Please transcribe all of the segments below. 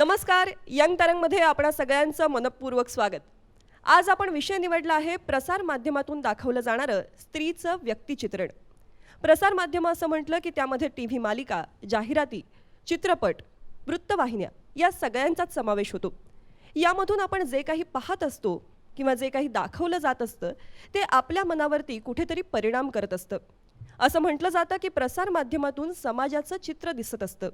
नमस्कार. यंग तरंगमध्ये आपणा सगळ्यांचं मनपूर्वक स्वागत. आज आपण विषय निवडला आहे प्रसार माध्यमातून दाखवलं जाणारं स्त्रीचं व्यक्तिचित्रण. प्रसार माध्यम असं म्हटलं की त्यामध्ये टीव्ही मालिका, जाहिराती, चित्रपट, वृत्तवाहिन्या या सगळ्यांचाच समावेश होतो. यामधून आपण जे काही पाहत असतो किंवा जे काही दाखवलं जात असतं ते आपल्या मनावरती कुठेतरी परिणाम करत असतं. असं म्हटलं जातं की प्रसार माध्यमातून समाजाचं चित्र दिसत असतं.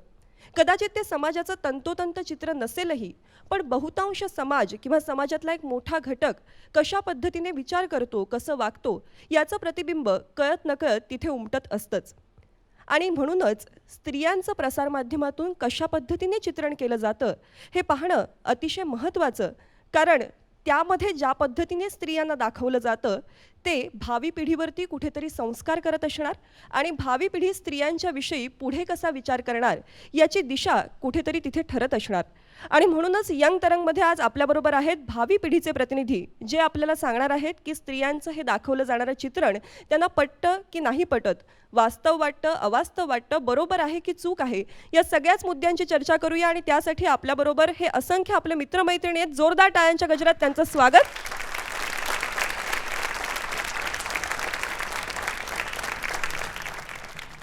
कदाचित ते समाजाचं तंतोतंत चित्र नसेलही, पण बहुतांश समाज किंवा समाजातला एक मोठा घटक कशा पद्धतीने विचार करतो, कसं वागतो याचं प्रतिबिंब कळत नकळत तिथे उमटत असतंच. आणि म्हणूनच स्त्रियांचं प्रसारमाध्यमातून कशा पद्धतीने चित्रण केलं जातं हे पाहणं अतिशय महत्त्वाचं. कारण त्यामध्ये ज्या पद्धतीने स्त्रियांना दाखवलं जातं ते भावी पिढीवरती कुठेतरी संस्कार करत असणार आणि भावी पिढी स्त्रियांच्या विषयी पुढे कसा विचार करणार याची दिशा कुठेतरी तिथे ठरत असणार. आणि म्हणूनच यंग तरंगमध्ये आज आपल्याबरोबर आहेत भावी पिढीचे प्रतिनिधी, जे आपल्याला सांगणार आहेत की स्त्रियांचं हे दाखवलं जाणारं चित्रण त्यांना पटतं की नाही पटत, वास्तव वाटतं, अवास्तव वाटतं, बरोबर आहे की चूक आहे, या सगळ्याच मुद्द्यांची चर्चा करूया. आणि त्यासाठी आपल्याबरोबर हे असंख्य आपले मित्रमैत्रिणी आहेत. जोरदार टाळ्यांच्या गजरात त्यांचं स्वागत.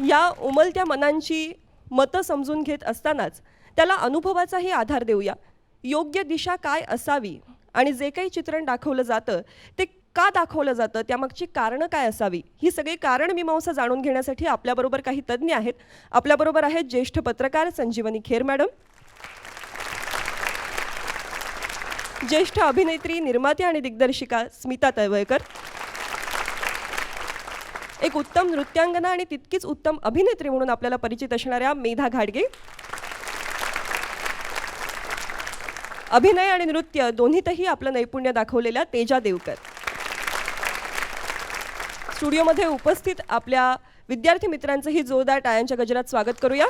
या उमलत्या मनांची मतं समजून घेत असतानाच त्याला अनुभवाचाही आधार देऊया. योग्य दिशा काय असावी आणि जे काही चित्रण दाखवलं जातं ते का दाखवलं जातं, त्यामागची कारणं काय असावी, ही सगळी कारणमीमांसा जाणून घेण्यासाठी आपल्याबरोबर काही तज्ज्ञ आहेत. आपल्याबरोबर आहेत ज्येष्ठ पत्रकार संजीवनी खेर मॅडम, ज्येष्ठ अभिनेत्री, निर्माती आणि दिग्दर्शिका स्मिता तळवळकर, एक उत्तम नृत्यांगना आणि तितकीच उत्तम अभिनेत्री म्हणून आपल्याला परिचित असणाऱ्या मेधा घाडगे, अभिनय आणि नृत्य दोन्हीतही आपलं नैपुण्य दाखवलेल्या तेजा देवकर. स्टुडिओमध्ये उपस्थित आपल्या विद्यार्थी मित्रांचंही जोरदार टाळ्यांच्या गजरात स्वागत करूया.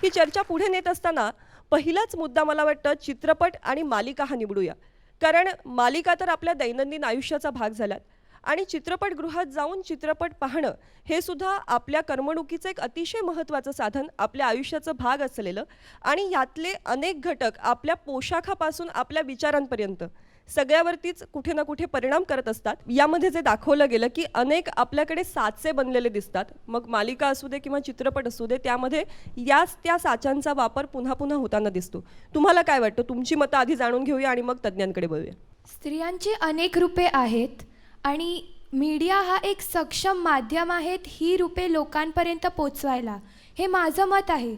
ही चर्चा पुढे नेत असताना पहिलाच मुद्दा मला वाटतं चित्रपट आणि मालिका हा निवडूया. कारण मालिका तर आपल्या दैनंदिन आयुष्याचा भाग झाल्यात आणि चित्रपटगृहात जाऊन चित्रपट पाहणं हे सुद्धा आपल्या करमणुकीचं एक अतिशय महत्त्वाचं साधन, आपल्या आयुष्याचं भाग असलेलं. आणि यातले अनेक घटक आपल्या पोशाखापासून आपल्या विचारांपर्यंत सगळ्यावरतीच कुठे ना कुठे परिणाम करत असतात. यामध्ये जे दाखवलं गेलं की अनेक आपल्याकडे साचे बनलेले दिसतात, मग मालिका असू दे किंवा चित्रपट असू दे, त्यामध्ये याच त्या साचांचा वापर पुन्हा पुन्हा होताना दिसतो. तुम्हाला काय वाटतं? तुमची मतं आधी जाणून घेऊया आणि मग तज्ज्ञांकडे वळूया. स्त्रियांची अनेक रूपे आहेत आणि मीडिया हा एक सक्षम माध्यम आहे ही रूपे लोकांपर्यंत पोचवायला, हे माझं मत आहे.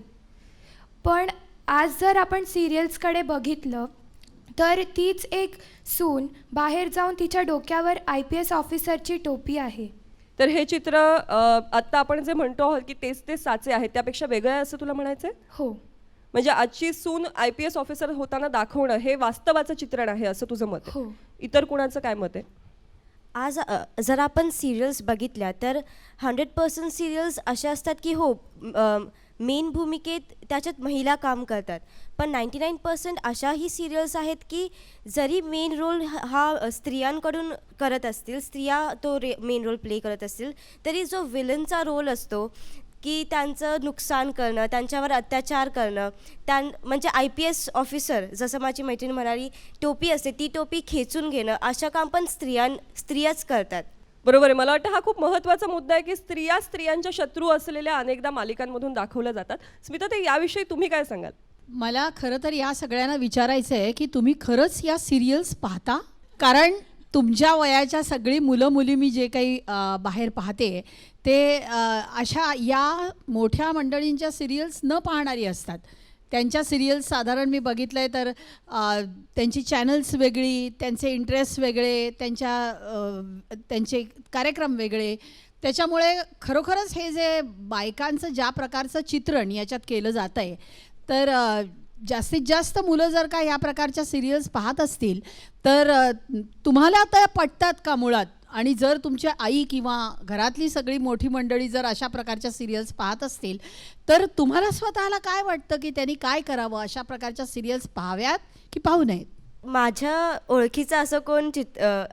पण आज जर आपण सिरियल्सकडे बघितलं तर तीच एक सून बाहेर जाऊन तिच्या डोक्यावर IPS ऑफिसरची टोपी आहे. तर हे चित्र आत्ता आपण जे म्हणतो आहोत की तेच ते साचे आहेत त्यापेक्षा वेगळं आहे असं तुला म्हणायचं आहे? हो, म्हणजे आजची सून IPS ऑफिसर होताना दाखवणं हे वास्तवाचं चित्रण आहे असं तुझं मत आहे? हो. इतर कुणाचं काय मत आहे? आज जर आपण सिरियल्स बघितल्या तर 100% सिरियल्स अशा असतात की हो मेन भूमिकेत त्याच्यात महिला काम करतात, पण 99% अशाही सिरियल्स आहेत की जरी मेन रोल हा स्त्रियांकडून करत असतील, स्त्रिया तो मेन रोल प्ले करत असतील, तरी जो विलनचा रोल असतो की त्यांचं नुकसान करणं, त्यांच्यावर अत्याचार करणं, म्हणजे IPS ऑफिसर, जसं माझी मैत्रीण म्हणाली टोपी असते ती टोपी खेचून घेणं, अशा काम पण स्त्रियाच करतात. बरोबर आहे. मला वाटतं हा खूप महत्त्वाचा मुद्दा आहे की स्त्रियांच्या शत्रू असलेल्या अनेकदा मालिकांमधून दाखवल्या जातात. स्मिता, ते याविषयी तुम्ही काय सांगाल? मला खरं तर या सगळ्यांना विचारायचं आहे की तुम्ही खरंच या सिरियल्स पाहता? कारण तुमच्या वयाच्या सगळी मुलं मुली मी जे काही बाहेर पाहते ते अशा या मोठ्या मंडळींच्या सिरियल्स न पाहणारी असतात. त्यांच्या सिरियल्स साधारण मी बघितलं आहे तर त्यांची चॅनल्स वेगळी, त्यांचे इंटरेस्ट वेगळे, त्यांचे कार्यक्रम वेगळे. त्याच्यामुळे खरोखरच हे जे बायकांचं ज्या प्रकारचं चित्रण याच्यात केलं जातं आहे, तर जास्तीत जास्त मुलं जर का या प्रकारच्या सिरियल्स पाहत असतील तर तुम्हाला त्या पटतात का मुळात? आणि जर तुमच्या आई किंवा घरातली सगळी मोठी मंडळी जर अशा प्रकारच्या सिरियल्स पाहत असतील तर तुम्हाला स्वतःला काय वाटतं की त्यांनी काय करावं? अशा प्रकारच्या सिरियल्स पाहाव्यात की पाहू नयेत? माझ्या ओळखीचं असं कोण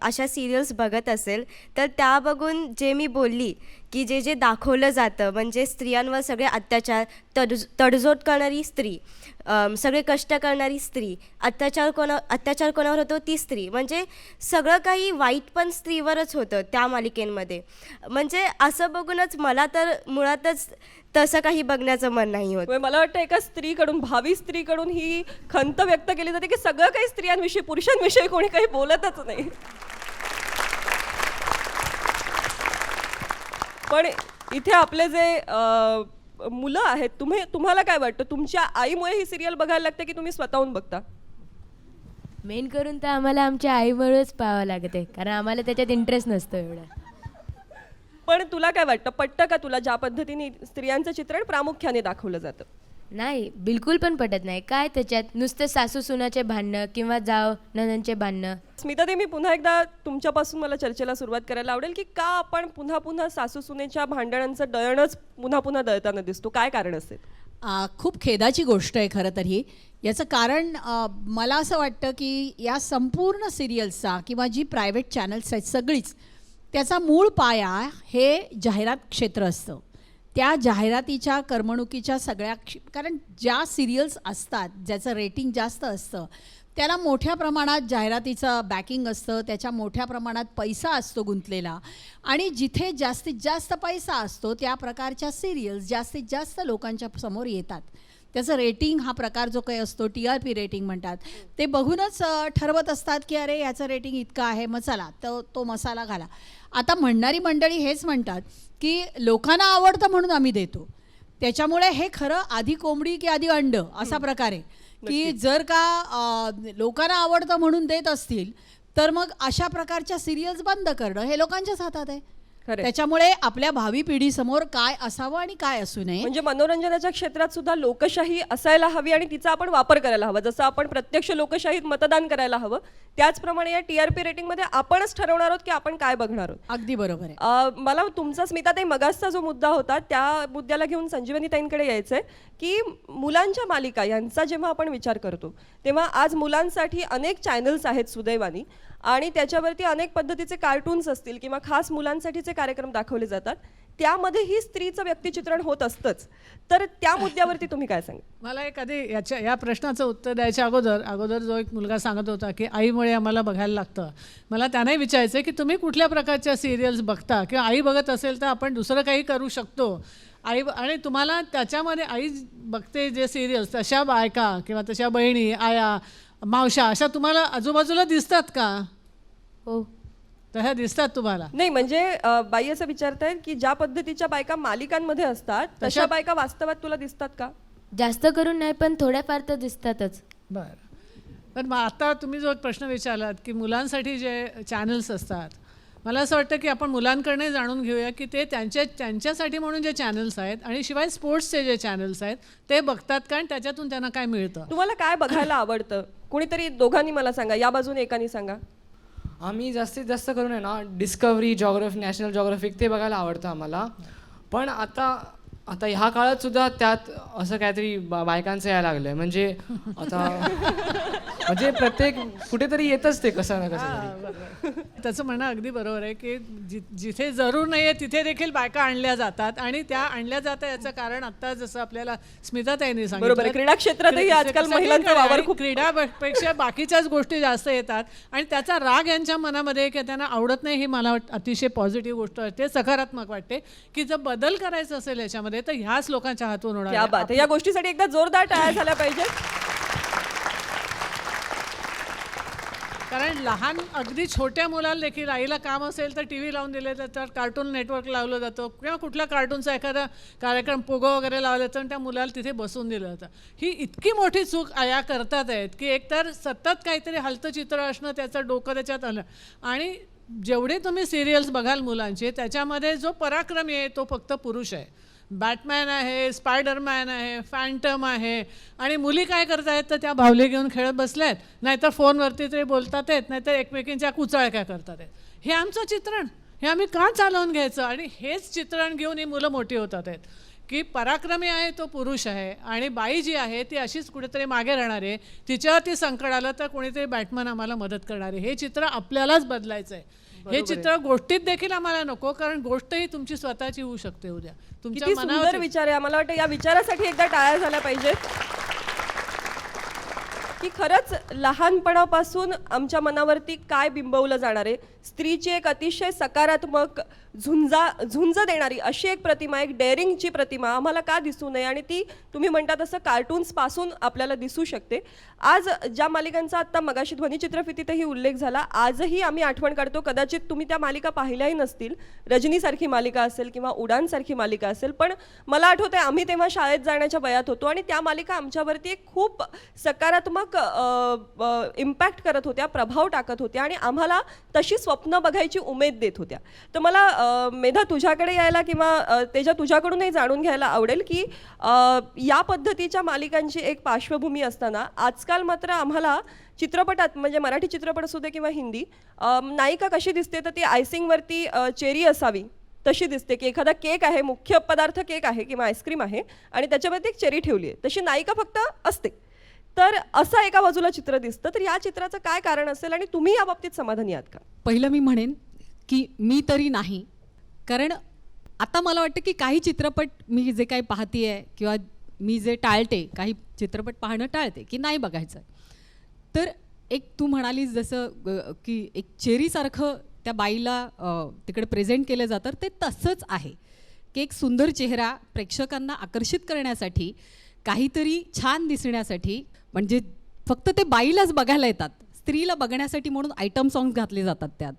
अशा सिरियल्स बघत असेल तर त्या बघून जे मी बोलली की जे जे दाखवलं जातं म्हणजे स्त्रियांवर सगळे अत्याचार, तडजोड करणारी स्त्री, सगळे कष्ट करणारी स्त्री, अत्याचार कोणावर होतो ती स्त्री, म्हणजे सगळं काही वाईट पण स्त्रीवरच होतं त्या मालिकेमध्ये. म्हणजे असं बघूनच मला तर मुळातच तसं काही बघण्याचं मन नाही होत. मला वाटतं एका स्त्रीकडून, भावी स्त्रीकडून ही खंत व्यक्त केली जाते की सगळं काही स्त्रियांविषयी, पुरुषांविषयी कोणी काही बोलतच नाही. पण इथे आपले जे मुलं आहेत, तुम्हाला काय वाटतं, तुमच्या आईमुळे ही सिरियल बघायला लागते की तुम्ही स्वतःहून बघता? मेन करून तर आम्हाला आमच्या आईमुळेच पाहावं लागते, कारण आम्हाला त्याच्यात इंटरेस्ट नसतो एवढा. पण तुला काय वाटतं, पटतं का तुला ज्या पद्धतीने स्त्रियांचं चित्रण प्रामुख्याने दाखवलं जातं? नाही, बिलकुल पण पटत नाही. काय त्याच्यात नुसतं सासू सुनाचे भांडणं किंवा जाव नणंदचे भांडणं. स्मिताताई, मी पुन्हा एकदा तुमच्यापासून मला चर्चेला सुरुवात करायला आवडेल की का आपण पुन्हा पुन्हा सासू सुनेच्या भांडणांचं दळणच पुन्हा पुन्हा दळताना दिसतो? काय कारण असेल? खूप खेदाची गोष्ट आहे खरं तर ही. याचं कारण मला असं वाटतं की या संपूर्ण सिरियल्सचा किंवा जी प्रायव्हेट चॅनल्स आहेत सगळीच, त्याचा मूळ पाया हे जाहिरात क्षेत्र असतं. त्या जाहिरातीच्या करमणुकीच्या सगळ्या कारण ज्या सिरियल्स असतात ज्याचं रेटिंग जास्त असतं त्याला मोठ्या प्रमाणात जाहिरातीचं बॅकिंग असतं, त्याच्या मोठ्या प्रमाणात पैसा असतो गुंतलेला, आणि जिथे जास्तीत जास्त पैसा असतो त्या प्रकारच्या सिरियल्स जास्तीत जास्त लोकांच्या समोर येतात. त्याचं रेटिंग हा प्रकार जो काही असतो, TRP रेटिंग म्हणतात, ते बघूनच ठरवत असतात की अरे याचं रेटिंग इतकं आहे, मग चला तो मसाला घाला. आता म्हणणारी मंडळी हेच म्हणतात की लोकांना आवडतं म्हणून आम्ही देतो. त्याच्यामुळे हे खरं आधी कोंबडी की आधी अंड असा प्रकार आहे की जर का लोकांना आवडतं म्हणून देत असतील तर मग अशा प्रकारच्या सिरियल्स बंद करणं हे लोकांच्याच हातात आहे. त्याच्यामुळे आपल्या भावी पिढीसमोर काय असावं आणि काय असू नये, म्हणजे मनोरंजनाच्या क्षेत्रात सुद्धा लोकशाही असायला हवी आणि तिचा आपण वापर करायला हवा. जसं आपण प्रत्यक्ष लोकशाहीत मतदान करायला हवं, त्याचप्रमाणे या TRP रेटिंगमध्ये आपणच ठरवणार आहोत की आपण काय बघणार आहोत. अगदी बरोबर आहे. मला तुमचा स्मिताताई मगासचा जो मुद्दा होता त्या मुद्द्याला घेऊन संजीवनीताईंकडे यायचंय की मुलांच्या मालिका यांचा जेव्हा आपण विचार करतो तेव्हा आज मुलांसाठी अनेक चॅनल्स आहेत सुदैवानी, आणि त्याच्यावरती अनेक पद्धतीचे कार्टून्स असतील किंवा खास मुलांसाठीचे कार्यक्रम दाखवले जातात, त्यामध्येही स्त्रीचं व्यक्तिचित्रण होत असतंच. तर त्या मुद्द्यावरती तुम्ही काय सांगा? मला एक आधी या प्रश्नाचं उत्तर द्यायच्या अगोदर जो एक मुलगा सांगत होता की आईमुळे आम्हाला बघायला लागतं, मला त्याने विचारायचं की तुम्ही कुठल्या प्रकारच्या सिरियल्स बघता, किंवा आई बघत असेल तर आपण दुसरं काही करू शकतो. आणि तुम्हाला त्याच्यामध्ये आई बघते जे सिरियल्स, तशा बायका किंवा तशा बहिणी, आया, मावशा अशा तुम्हाला आजूबाजूला दिसतात का? हो, तशा दिसतात तुम्हाला? नाही, म्हणजे बाई असं विचारतायत की ज्या पद्धतीच्या बायका मालिकांमध्ये असतात तशा बायका वास्तवात तुला दिसतात का? जास्त करून नाही, पण थोड्याफार तर दिसतातच. बरं. पण आता तुम्ही जो एक प्रश्न विचारलात की मुलांसाठी जे चॅनल्स असतात, मला असं वाटतं की आपण मुलांकडे जाणून घेऊया की ते त्यांच्यासाठी म्हणून जे चॅनल्स आहेत आणि शिवाय स्पोर्ट्सचे जे चॅनल्स आहेत ते बघतात का, आणि त्याच्यातून त्यांना काय मिळतं. तुम्हाला काय बघायला आवडतं? कोणीतरी दोघांनी मला सांगा, या बाजूने एकाने सांगा. आम्ही जास्तीत जास्त करून आहे ना डिस्कवरी, जॉग्राफी, नॅशनल जॉग्राफिक ते बघायला आवडतं आम्हाला. पण आता ह्या काळात सुद्धा त्यात असं काहीतरी बायकांचं यायला लागलंय, म्हणजे आता म्हणजे प्रत्येक कुठेतरी येतच ते कसं ना कसं. त्याचं म्हणणं अगदी बरोबर आहे की जिथे जरूर नाही आहे तिथे देखील बायका आणल्या जातात, आणि त्या आणल्या जातात याचं कारण आता जसं आपल्याला स्मिताताईंनी बरोबर आहे, सांगितलं, क्रीडा क्षेत्रातही आजकाल महिलांचा वावर खूप. क्रीडापेक्षा बाकीच्याच गोष्टी जास्त येतात, आणि त्याचा राग यांच्या मनामध्ये की त्यांना आवडत नाही, ही मला अतिशय पॉझिटिव्ह गोष्ट वाटते, सकारात्मक वाटते की जर बदल करायचा असेल याच्यामध्ये तर ह्याच लोकांच्या हातून होणार क्या आहे. बात आहे. या गोष्टीसाठी एकदा जोरदार टाळ्या झाल्या पाहिजेत. कारण लहान अगदी छोट्या मुलाला देखील आईला काम असेल तर TV लावून दिले तर कार्टून नेटवर्क लावलं जातं, किंवा कुठल्या कार्टूनचा एखादा कार्यक्रम पोगो वगैरे लावला जातं आणि त्या मुलाला तिथे बसून दिलं जातं. ही इतकी मोठी चूक आया करतात आहेत की एकतर सतत काहीतरी हलतं चित्र असणं, त्याचं डोकं त्याच्यात आलं, आणि जेवढे तुम्ही सिरियल्स बघाल मुलांचे त्याच्यामध्ये जो पराक्रमी आहे तो फक्त पुरुष आहे. बॅटमॅन आहे, स्पायडरमॅन आहे, फॅन्टम आहे, आणि मुली काय करतायत तर त्या बाहुले घेऊन खेळत बसल्यात, नाहीतर फोनवरती ते बोलतात आहेत, नाहीतर एकमेकींच्या कुचाळक्या करतात आहेत. हे आमचं चित्रण, हे आम्ही का चालवून घ्यायचं? आणि हेच चित्रण घेऊन ही मुलं मोठी होतात आहेत की पराक्रमी आहे तो पुरुष आहे आणि बाई जी आहे ती अशीच कुठेतरी मागे राहणार आहे, तिच्यावरती संकट आलं तर कोणीतरी बॅटमन आम्हाला मदत करणार आहे. हे चित्र आपल्यालाच बदलायचं आहे. हे चित्र गोष्टीत देखील आम्हाला नको, कारण गोष्ट ही तुमची स्वतःची होऊ शकते उद्या तुमच्या किती सुंदर मनावर. विचार आहे. आम्हाला वाटतं या विचारासाठी एकदा टाळ्या झाल्या पाहिजेत की खरंच लहानपणापासून आमच्या मनावरती काय बिंबवलं जाणार आहे. स्त्रीची एक अतिशय सकारात्मक झुंज देणारी अशी एक प्रतिमा, एक डेअरिंगची प्रतिमा आम्हाला का दिसू नये, आणि ती तुम्ही म्हणता तसं कार्टून्सपासून आपल्याला दिसू शकते. आज ज्या मालिकांचा आत्ता मगाशी ध्वनिचित्रफितीतही उल्लेख झाला, आजही आम्ही आठवण काढतो. कदाचित तुम्ही त्या मालिका पाहिल्याही नसतील, रजनीसारखी मालिका असेल किंवा उडानसारखी मालिका असेल, पण मला आठवतं आहे आम्ही तेव्हा शाळेत जाण्याच्या वयात होतो आणि त्या मालिका आमच्यावरती एक खूप सकारात्मक इम्पॅक्ट करत होत्या, प्रभाव टाकत होत्या आणि आम्हाला तशी स्वप्न बघायची उमेद देत होत्या. तर मला मेधा तुझ्याकडे यायला किंवा तेजा तुझ्याकडूनही जाणून घ्यायला आवडेल की या पद्धतीच्या मालिकांची एक पार्श्वभूमी असताना आजकाल मात्र आम्हाला चित्रपटात, म्हणजे मराठी चित्रपट असू दे किंवा हिंदी, नायिका कशी दिसते तर ती आयसिंगवरती चेरी असावी तशी दिसते, की एखादा केक आहे, मुख्य पदार्थ केक आहे किंवा आईस्क्रीम आहे आणि त्याच्यावरती एक चेरी ठेवली आहे, तशी नायिका फक्त असते. तर असं एका बाजूला चित्र दिसतं. तर या चित्राचं काय कारण असेल आणि तुम्ही या बाबतीत समाधानी आहात का? पहिलं मी म्हणेन की मी तरी नाही, कारण आता मला वाटतं की काही चित्रपट मी जे काही पाहते किंवा मी जे टाळते, काही चित्रपट पाहणं टाळते की नाही बघायचं. तर एक तू म्हणालीस जसं की एक चेरीसारखं त्या बाईला तिकडे प्रेझेंट केलं जातं, ते तसंच आहे की एक सुंदर चेहरा प्रेक्षकांना आकर्षित करण्यासाठी, काहीतरी छान दिसण्यासाठी, म्हणजे फक्त ते बाईलाच बघायला येतात, स्त्रीला बघण्यासाठी म्हणून आयटम सॉंग्स घातले जातात. त्यात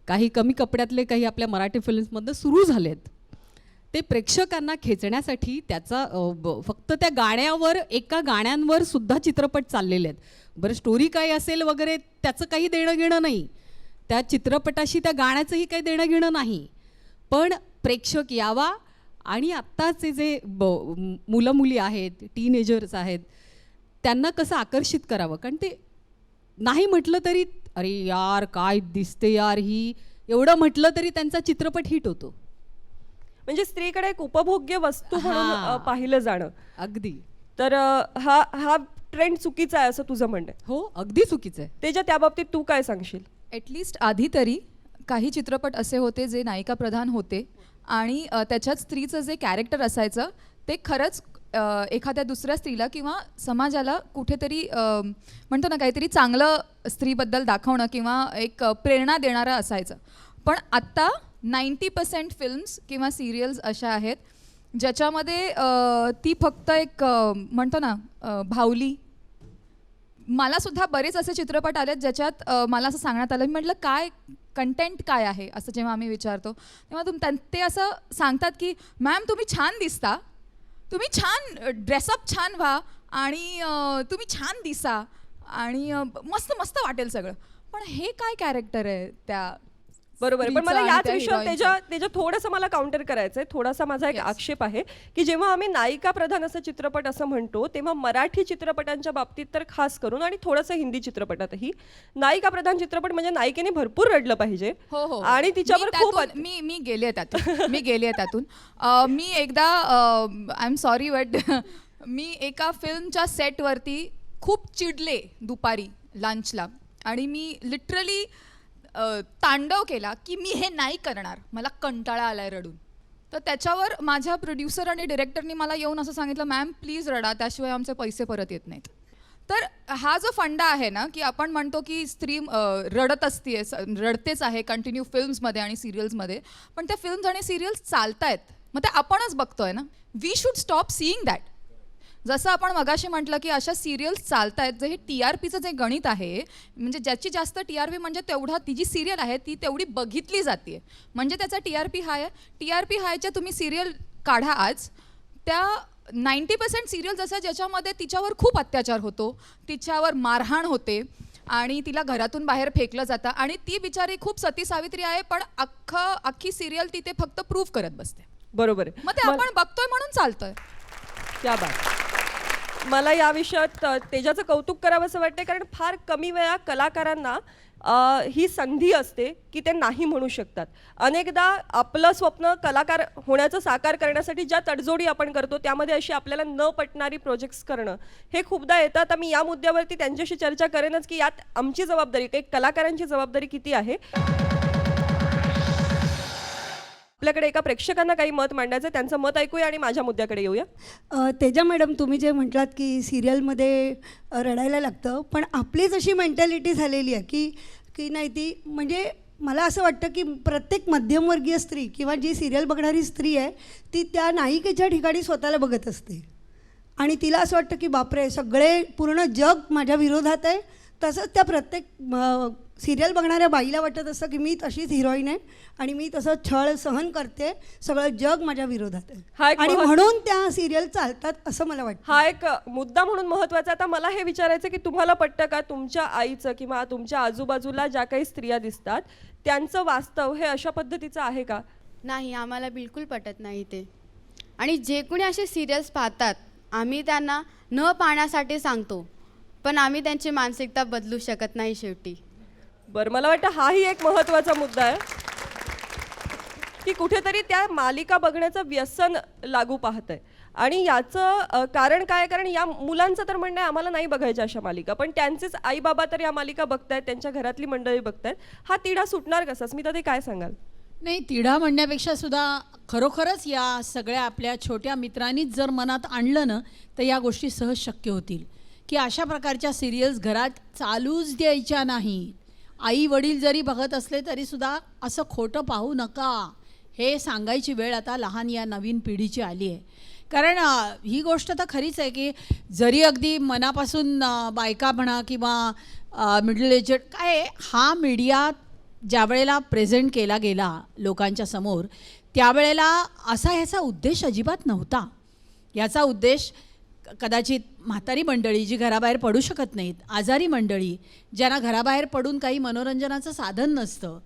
काही कमी कपड्यातले काही आपल्या मराठी फिल्म्समधनं सुरू झालेत. ते प्रेक्षकांना खेचण्यासाठी त्याचा फक्त त्या गाण्यावर, एका गाण्यांवर सुद्धा चित्रपट चाललेले आहेत. बरं, स्टोरी काय असेल वगैरे त्याचं काही देणं घेणं नाही, त्या चित्रपटाशी त्या गाण्याचंही काही देणं घेणं नाही, पण प्रेक्षक यावा आणि आत्ताचे जे मुलं मुली आहेत, टीनेजर्स आहेत, त्यांना कसं आकर्षित करावं. कारण ते नाही म्हटलं तरी अरे यार काय दिसते यार ही, एवढं म्हटलं तरी त्यांचा चित्रपट हिट होतो. म्हणजे स्त्रीकडे एक उपभोग्य वस्तू म्हणून पाहिलं जाणं. अगदी. तर हा ट्रेंड चुकीचा आहे असं तुझं म्हणणं आहे? हो, अगदी चुकीचं आहे. तेजा, त्या बाबतीत तू काय सांगशील? ॲटलिस्ट आधी तरी काही चित्रपट असे होते जे नायिका प्रधान होते आणि त्याच्यात स्त्रीचं जे कॅरेक्टर असायचं ते खरंच एखाद्या दुसऱ्या स्त्रीला किंवा समाजाला कुठेतरी म्हणतो ना काहीतरी चांगलं स्त्रीबद्दल दाखवणं किंवा एक प्रेरणा देणारं असायचं. पण आत्ता 90% फिल्म्स किंवा सिरियल्स अशा आहेत ज्याच्यामध्ये ती फक्त एक म्हणतो ना भावली. मला सुद्धा बरेच असे चित्रपट आलेत ज्याच्यात मला असं सांगण्यात आलं, मी म्हटलं काय कंटेंट काय आहे असं जेव्हा आम्ही विचारतो तेव्हा ते असं सांगतात की मॅम तुम्ही छान दिसता, तुम्ही छान ड्रेसअप छान व्हा आणि तुम्ही छान दिसा आणि मस्त मस्त वाटेल सगळं. पण हे काय कॅरेक्टर आहे त्या बरोबर. पण मला स्त्रीचं आणि याच त्या विषयावर heroine त्याच्या थोडंसं मला काउंटर करायचंय. थोडासा माझा एक Yes. आक्षेप आहे की जेव्हा आम्ही नायिका प्रधान असं चित्रपट असं म्हणतो तेव्हा मराठी चित्रपटांच्या बाबतीत तर खास करून आणि थोडंसं हिंदी चित्रपटातही नायिका प्रधान चित्रपट म्हणजे नायिकेने भरपूर रडलं पाहिजे हो हो आणि तिच्यावर मी खूप त्यातून- मी गेले त्यातून मी गेले त्यातून मी एकदा आय एम सॉरी बट मी एका फिल्मच्या सेटवरती खूप चिडले दुपारी लंचला आणि मी लिटरली तांडव केला की मी हे नाही करणार, मला कंटाळा आलाय रडून. तर त्याच्यावर माझ्या प्रोड्युसर आणि डिरेक्टरनी मला येऊन असं सांगितलं, मॅम प्लीज रडा, त्याशिवाय आमचे पैसे परत येत नाहीत. तर हा जो फंडा आहे ना की आपण म्हणतो की स्त्री रडत असते, रडतेच आहे कंटिन्यू फिल्म्समध्ये आणि सिरियल्समध्ये, पण त्या फिल्म्स आणि सिरियल्स चालत आहेत, मग ते आपणच बघतोय ना. We should stop seeing that. जसं आपण मगाशी म्हटलं की अशा सिरियल्स चालत आहेत जे हे TRPचं जे गणित आहे, म्हणजे ज्याची जास्त TRP म्हणजे तेवढा ती जी सिरियल आहे ती तेवढी बघितली जाते, म्हणजे त्याचा TRP हाय आहे. TRP हायच्या तुम्ही सिरियल काढा आज, त्या 90% सिरियल्स असं ज्याच्यामध्ये तिच्यावर खूप अत्याचार होतो, तिच्यावर मारहाण होते आणि तिला घरातून बाहेर फेकलं जातं आणि ती बिचारी खूप सती सावित्री आहे, पण अख्खी सिरियल ती ते फक्त प्रूव्ह करत बसते. बरोबर आहे. मग ते आपण बघतोय म्हणून चालतंय. क्या बात. मला या विषयात तेजाचं कौतुक करावं असं वाटतं, कारण फार कमी वेळा कलाकारांना ही संधी असते की ते नाही म्हणू शकतात. अनेकदा आपलं स्वप्न कलाकार होण्याचं साकार करण्यासाठी ज्या तडजोडी आपण करतो त्यामध्ये अशी आपल्याला न पटणारी प्रोजेक्ट्स करणं हे खूपदा येतं. आता मी या मुद्द्यावरती त्यांच्याशी चर्चा करेनच की यात आमची जबाबदारी, काही कलाकारांची जबाबदारी किती आहे. आपल्याकडे एका प्रेक्षकांना काही मत मांडायचं, त्यांचं मत ऐकूया आणि माझ्या मुद्द्याकडे येऊया. तेजा मॅडम, तुम्ही जे म्हटलात की सिरियलमध्ये रडायला लागतं, पण आपलीच अशी मेंटॅलिटी झालेली आहे की की नाही ती, म्हणजे मला असं वाटतं की प्रत्येक मध्यमवर्गीय स्त्री किंवा जी सिरियल बघणारी स्त्री आहे ती त्या नायिकेच्या ठिकाणी स्वतःला बघत असते आणि तिला असं वाटतं की बापरे, सगळे पूर्ण जग माझ्या विरोधात आहे. तसंच त्या प्रत्येक सिरियल बघणाऱ्या बाईला वाटत असतं की मी तशीच हिरोईन आहे आणि मी तसं छळ सहन करते, सगळं जग माझ्या विरोधात हा आहे एक आणि म्हणून त्या सिरियल चालतात असं मला वाटतं. हा एक मुद्दा म्हणून महत्त्वाचा. आता मला हे विचारायचं की तुम्हाला पटतं का तुमच्या आईचं किंवा तुमच्या आजूबाजूला ज्या काही स्त्रिया दिसतात त्यांचं वास्तव हे अशा पद्धतीचं आहे का? नाही, आम्हाला बिलकुल पटत नाही ते. आणि जे कोणी असे सिरियल्स पाहतात आम्ही त्यांना न पाहण्यासाठी सांगतो, पण आम्ही त्यांची मानसिकता बदलू शकत नाही शेवटी. बरं, मला वाटतं हाही एक महत्त्वाचा मुद्दा आहे की कुठेतरी त्या मालिका बघण्याचं व्यसन लागू पाहत आहे. आणि याचं कारण काय? कारण या मुलांचं तर म्हणणं आहे आम्हाला नाही बघायच्या अशा मालिका, पण त्यांचेच आई बाबा तर या मालिका बघतायत, त्यांच्या घरातली मंडळी बघतायत. हा तिढा सुटणार कसा? स्मिता, ते काय सांगाल? नाही, तिढा म्हणण्यापेक्षा सुद्धा खरोखरच या सगळ्या आपल्या छोट्या मित्रांनीच जर मनात आणलं ना तर या गोष्टी सहज शक्य होतील की अशा प्रकारच्या सिरियल्स घरात चालूच द्यायच्या नाहीत. आई वडील जरी बघत असले तरीसुद्धा असं खोटं पाहू नका हे सांगायची वेळ आता लहान या नवीन पिढीची आली आहे. कारण ही गोष्ट तर खरीच आहे की जरी अगदी मनापासून बायका म्हणा किंवा मिडल एजेड काय हा मीडिया ज्या वेळेला प्रेझेंट केला गेला लोकांच्या समोर त्यावेळेला असा ह्याचा उद्देश अजिबात नव्हता. याचा उद्देश कदाचित म्हातारी मंडळी जी घराबाहेर पडू शकत नाहीत, आजारी मंडळी ज्यांना घराबाहेर पडून काही मनोरंजनाचं साधन नसतं,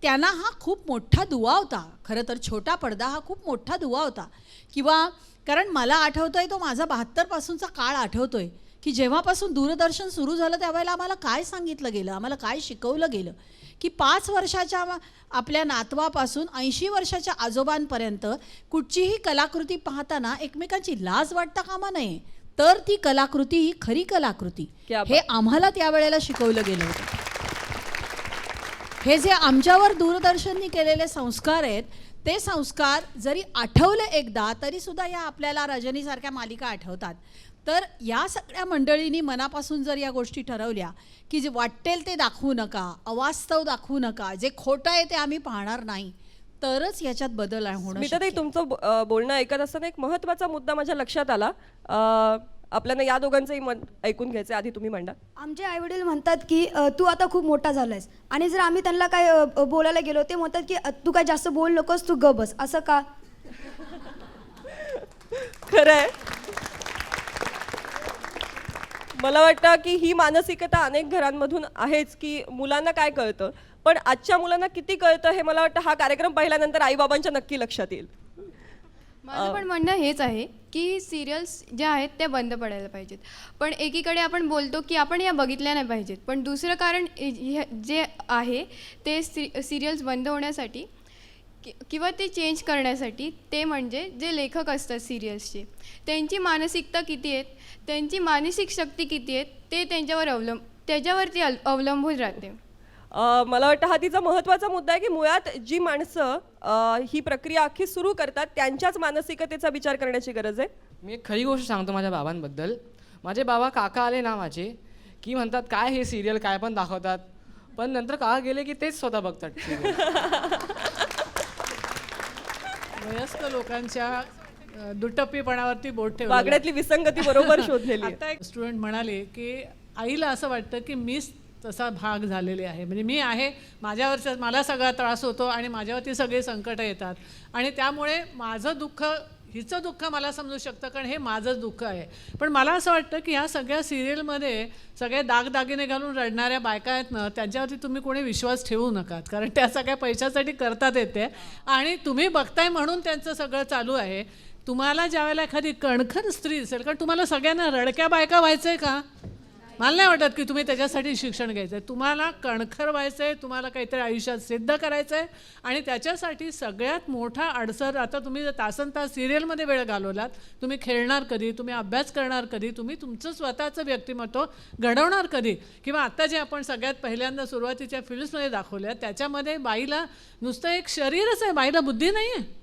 त्यांना हा खूप मोठा दुवा होता. खरं तर छोटा पडदा हा खूप मोठा दुवा होता. किंवा कारण मला आठवतो आहे तो माझा 72पासूनचा काळ आठवतो आहे की जेव्हापासून दूरदर्शन सुरू झालं त्यावेळेला आम्हाला काय सांगितलं गेलं, आम्हाला काय शिकवलं गेलं की 5 वर्षाच्या आपल्या नातवापासून 80 वर्षाच्या आजोबांपर्यंत कुठचीही कलाकृती पाहताना एकमेकांची लाज वाटता कामा नये, तर ती कलाकृती ही खरी कलाकृती हे आम्हाला त्यावेळेला शिकवलं गेलं होतं. हे जे आमच्यावर दूरदर्शननी केलेले संस्कार आहेत ते संस्कार जरी आठवले एकदा तरीसुद्धा या आपल्याला रजनीसारख्या मालिका आठवतात. तर या सगळ्या मंडळींनी मनापासून जर या गोष्टी ठरवल्या की जे वाटेल ते दाखवू नका, अवास्तव दाखवू नका, जे खोटं आहे ते आम्ही पाहणार नाही, तरच याच्यात बदल होणं. मी तर तुमचं बोलणं ऐकत असताना एक महत्त्वाचा मुद्दा माझ्या लक्षात आला. आपल्याला या दोघांचंही मत ऐकून घ्यायचं, आधी तुम्ही मांडा. आमचे आईवडील म्हणतात की तू आता खूप मोठा झालायस आणि जर आम्ही त्यांना काय बोलायला गेलो ते म्हणतात की तू काय जास्त बोल नकोस, तू ग बस. असं का? खरं आहे. मला वाटतं की ही मानसिकता अनेक घरांमधून आहेच की मुलांना काय कळतं, पण आजच्या मुलांना किती कळतं हे मला वाटतं हा कार्यक्रम पाहिल्यानंतर आईबाबांच्या नक्की लक्षात येईल. माझं पण म्हणणं हेच आहे की सिरियल्स ज्या आहेत त्या बंद पडायला पाहिजेत. पण एकीकडे आपण बोलतो की आपण या बघितल्या नाही पाहिजेत, पण दुसरं कारण जे आहे ते सिरियल्स बंद होण्यासाठी किंवा ते चेंज करण्यासाठी ते म्हणजे जे लेखक असतात सिरियल्सचे त्यांची मानसिकता किती आहेत, त्यांची मानसिक शक्ती किती आहेत ते त्याच्यावरती अवलंबून राहते. मला वाटतं हा तिचा महत्त्वाचा मुद्दा आहे की मुळात जी माणसं ही प्रक्रिया अख्खी सुरू करतात त्यांच्याच मानसिकतेचा विचार करण्याची गरज आहे. मी एक खरी गोष्ट सांगतो माझ्या बाबांबद्दल. माझे बाबा काका आले ना माझे की म्हणतात काय हे सिरियल काय पण दाखवतात, पण नंतर काका गेले की तेच स्वतः बघतात. वयस्क लोकांच्या दुटप्पीपणावरती बोट ठेवलं. वागण्यातली विसंगती बरोबर शोधलेली आहे. आता एक स्टुडंट म्हणाले की आईला असं वाटतं की मीच तसा भाग झालेले आहे, म्हणजे मी आहे माझ्यावरचा मला सगळा त्रास होतो आणि माझ्यावरती सगळे संकट येतात आणि त्यामुळे माझं दुःख हिचं दुःख मला समजू शकतं कारण हे माझंच दुःख आहे. पण मला असं वाटतं की ह्या सगळ्या सिरियलमध्ये सगळे दागदागिने घालून रडणाऱ्या बायका आहेत ना त्यांच्यावरती तुम्ही कोणी विश्वास ठेवू नकात, कारण त्या सगळ्या पैशासाठी करतात येते आणि तुम्ही बघताय म्हणून त्यांचं सगळं चालू आहे. तुम्हाला ज्यावेळेला एखादी कणखर स्त्री असेल, कारण तुम्हाला सगळ्यांना रडक्या बायका व्हायचं आहे का? मला नाही वाटत की तुम्ही त्याच्यासाठी शिक्षण घ्यायचं आहे. तुम्हाला कणखर व्हायचं आहे, तुम्हाला काहीतरी आयुष्यात सिद्ध करायचं आहे आणि त्याच्यासाठी सगळ्यात मोठा अडसर, आता तुम्ही जर तासनतास सिरियलमध्ये वेळ घालवलात, तुम्ही खेळणार कधी, तुम्ही अभ्यास करणार कधी, तुम्ही तुमचं स्वतःचं व्यक्तिमत्व घडवणार कधी? किंवा आत्ता जे आपण सगळ्यात पहिल्यांदा सुरुवातीच्या फिल्म्समध्ये दाखवल्या त्याच्यामध्ये बाईला नुसतं एक शरीरच आहे, बाईला बुद्धी नाही आहे.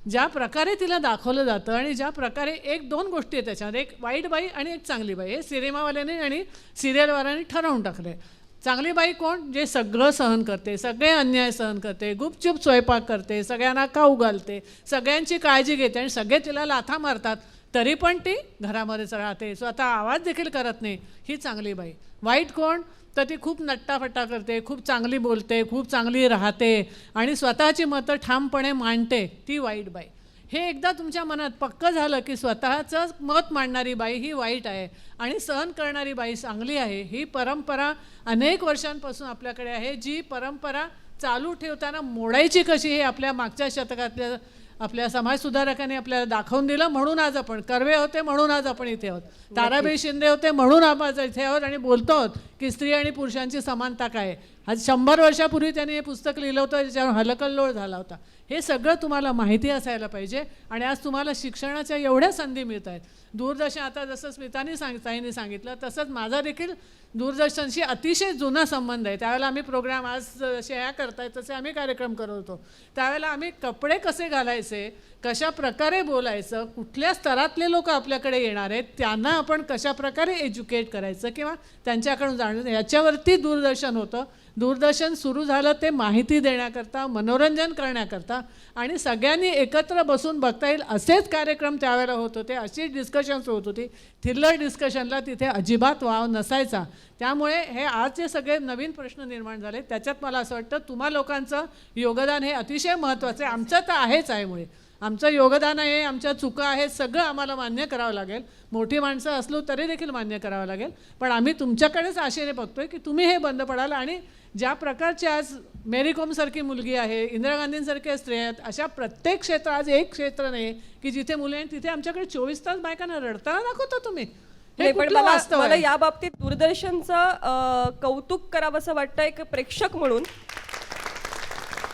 ज्या प्रकारे तिला दाखवलं जातं आणि ज्या प्रकारे एक दोन गोष्टी आहेत त्याच्यामध्ये, एक वाईट बाई आणि एक चांगली बाई, हे सिनेमावाल्याने आणि सिरियलवाल्यांनी ठरवून टाकलं आहे. चांगली बाई कोण? जे सगळं सहन करते, सगळे अन्याय सहन करते, गुपचूप स्वयंपाक करते, सगळ्यांना खाऊ घालते, सगळ्यांची काळजी घेते आणि सगळे तिला लाथा मारतात तरी पण ती घरामध्येच राहते, स्वतः आवाज देखील करत नाही, ही चांगली बाई. वाईट कोण? तर ती खूप नट्टाफट्टा करते, खूप चांगली बोलते, खूप चांगली राहते आणि स्वतःची मतं ठामपणे मांडते, ती वाईट बाई. हे एकदा तुमच्या मनात पक्कं झालं की स्वतःचं मत मांडणारी बाई ही वाईट आहे आणि सहन करणारी बाई चांगली आहे, ही परंपरा अनेक वर्षांपासून आपल्याकडे आहे. जी परंपरा चालू ठेवताना मोडायची कशी हे आपल्या मागच्या शतकातल्या आपल्या समाजसुधारकांनी आपल्याला दाखवून दिलं. म्हणून आज आपण कर्वे होते, म्हणून आज आपण इथे आहोत. ताराबाई शिंदे होते, म्हणून आपण इथे आहोत आणि बोलतो आहोत की स्त्री आणि पुरुषांची समानता काय आहे. आज 100 वर्षापूर्वी त्यांनी हे पुस्तक लिहिलं होतं, ज्याच्यावर हलकल्लोळ झाला होता. हे सगळं तुम्हाला माहिती असायला पाहिजे आणि आज तुम्हाला शिक्षणाच्या एवढ्या संधी मिळत आहेत. दूरदर्शन, आता जसं स्मितानी ताईंनी सांगितलं तसंच माझा देखील दूरदर्शनशी अतिशय जुना संबंध आहे. त्यावेळेला आम्ही प्रोग्राम आज जसे ह्या करतायत तसे आम्ही कार्यक्रम करत होतो. त्यावेळेला आम्ही कपडे कसे घालायचे, कशा प्रकारे बोलायचं, कुठल्या स्तरातले लोक आपल्याकडे येणार आहेत, त्यांना आपण कशा प्रकारे एज्युकेट करायचं किंवा त्यांच्याकडून जाणं, याच्यावरती दूरदर्शन होतं. दूरदर्शन सुरू झालं ते माहिती देण्याकरता, मनोरंजन करण्याकरता आणि सगळ्यांनी एकत्र बसून बघता येईल असेच कार्यक्रम त्यावेळेला होत होते, अशी डिस्कशन्स होत होती. थिल्लर डिस्कशनला तिथे अजिबात वाव नसायचा. त्यामुळे हे आज जे सगळे नवीन प्रश्न निर्माण झाले त्याच्यात मला असं वाटतं तुम्हा लोकांचं योगदान हे अतिशय महत्त्वाचं आहे. आमचं तर आहेच आहे, मुळे आमचं योगदान आहे, आमच्या चुका आहेत, सगळं आम्हाला मान्य करावं लागेल. मोठी माणसं असलो तरी देखील मान्य करावं लागेल. पण आम्ही तुमच्याकडेच आशेने बघतोय की तुम्ही हे बंद पडाल आणि ज्या प्रकारची आज मेरी कॉमसारखी मुलगी आहे, इंदिरा गांधींसारख्या स्त्रिया आहेत, अशा प्रत्येक क्षेत्र, आज एक क्षेत्र नाही की जिथे मुलं आहेत तिथे आमच्याकडे 24 तास बायकांना रडताना दाखवता तुम्ही. हे नाही, पण कुठलं वास्तव मला आहे? या बाबतीत दूरदर्शनचं कौतुक करावंसं वाटतं एक प्रेक्षक म्हणून,